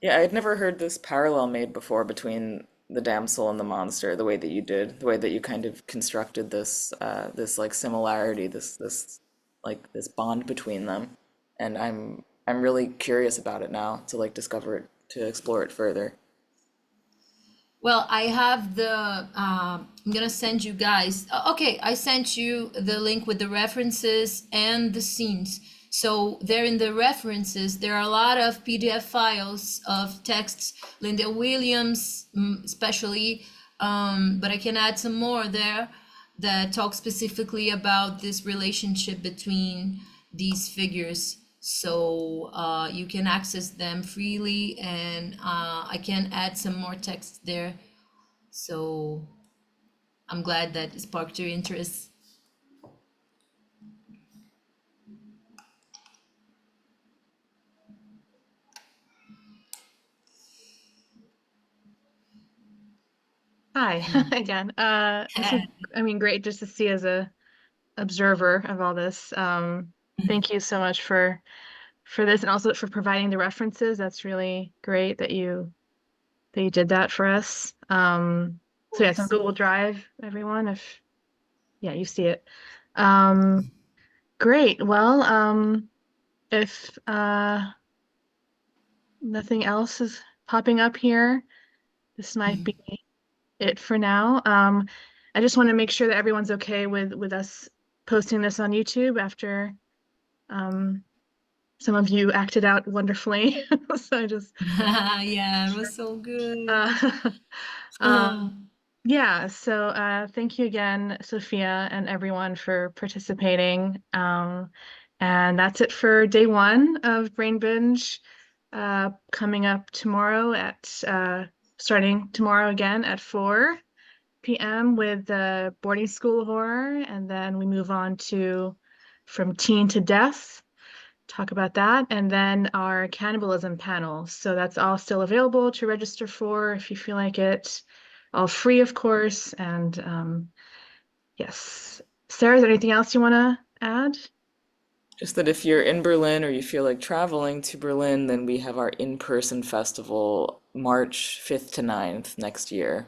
Yeah, I had never heard this parallel made before between the damsel and the monster, the way that you did, the way that you kind of constructed this this like similarity, this like this bond between them. And I'm really curious about it now to like discover it, to explore it further. Well, I have I'm gonna send you guys. Okay, I sent you the link with the references and the scenes. So there in the references, there are a lot of PDF files of texts, Linda Williams, especially, but I can add some more there that talk specifically about this relationship between these figures. So you can access them freely, and I can add some more text there. So I'm glad that it sparked your interest. Hi again. This is, I mean, great just to see as a observer of all this. Thank you so much for this and also for providing the references. That's really great that you did that for us. Of So yeah, it's on course. Google Drive, everyone, if yeah, you see it. Um, Great. Well, if nothing else is popping up here, this might be it for now. I just want to make sure that everyone's okay with us posting this on YouTube after some of you acted out wonderfully. So I just Yeah, it was so good. Yeah, so thank you again, Sophia, and everyone for participating. And that's it for day one of Brain Binge. Coming up tomorrow starting tomorrow again at 4 p.m. with the boarding school horror, and then we move on to From Teen to Death, talk about that, and then our cannibalism panel. So that's all still available to register for if you feel like it. All free, of course. And yes. Sarah, is there anything else you want to add? Just that if you're in Berlin or you feel like traveling to Berlin, then we have our in-person festival March 5th to 9th next year.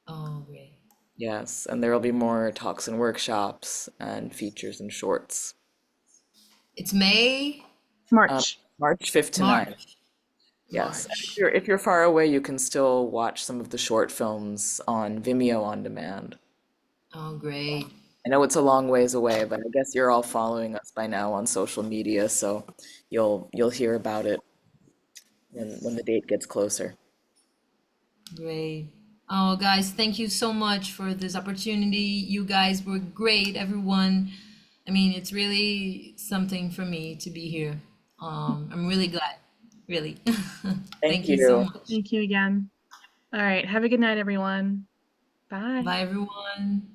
Oh, great. Yes, and there will be more talks and workshops and features and shorts. It's May, March. March 5th to 9th. March. Yes. And March. if you're far away, you can still watch some of the short films on Vimeo on demand. Oh, great. I know it's a long ways away, but I guess you're all following us by now on social media, so you'll hear about it when the date gets closer. Great. Oh, guys, thank you so much for this opportunity. You guys were great, everyone. I mean, it's really something for me to be here. I'm really glad, really. Thank you so you. much. Thank you again. All right. Have a good night, everyone. Bye. Bye, everyone.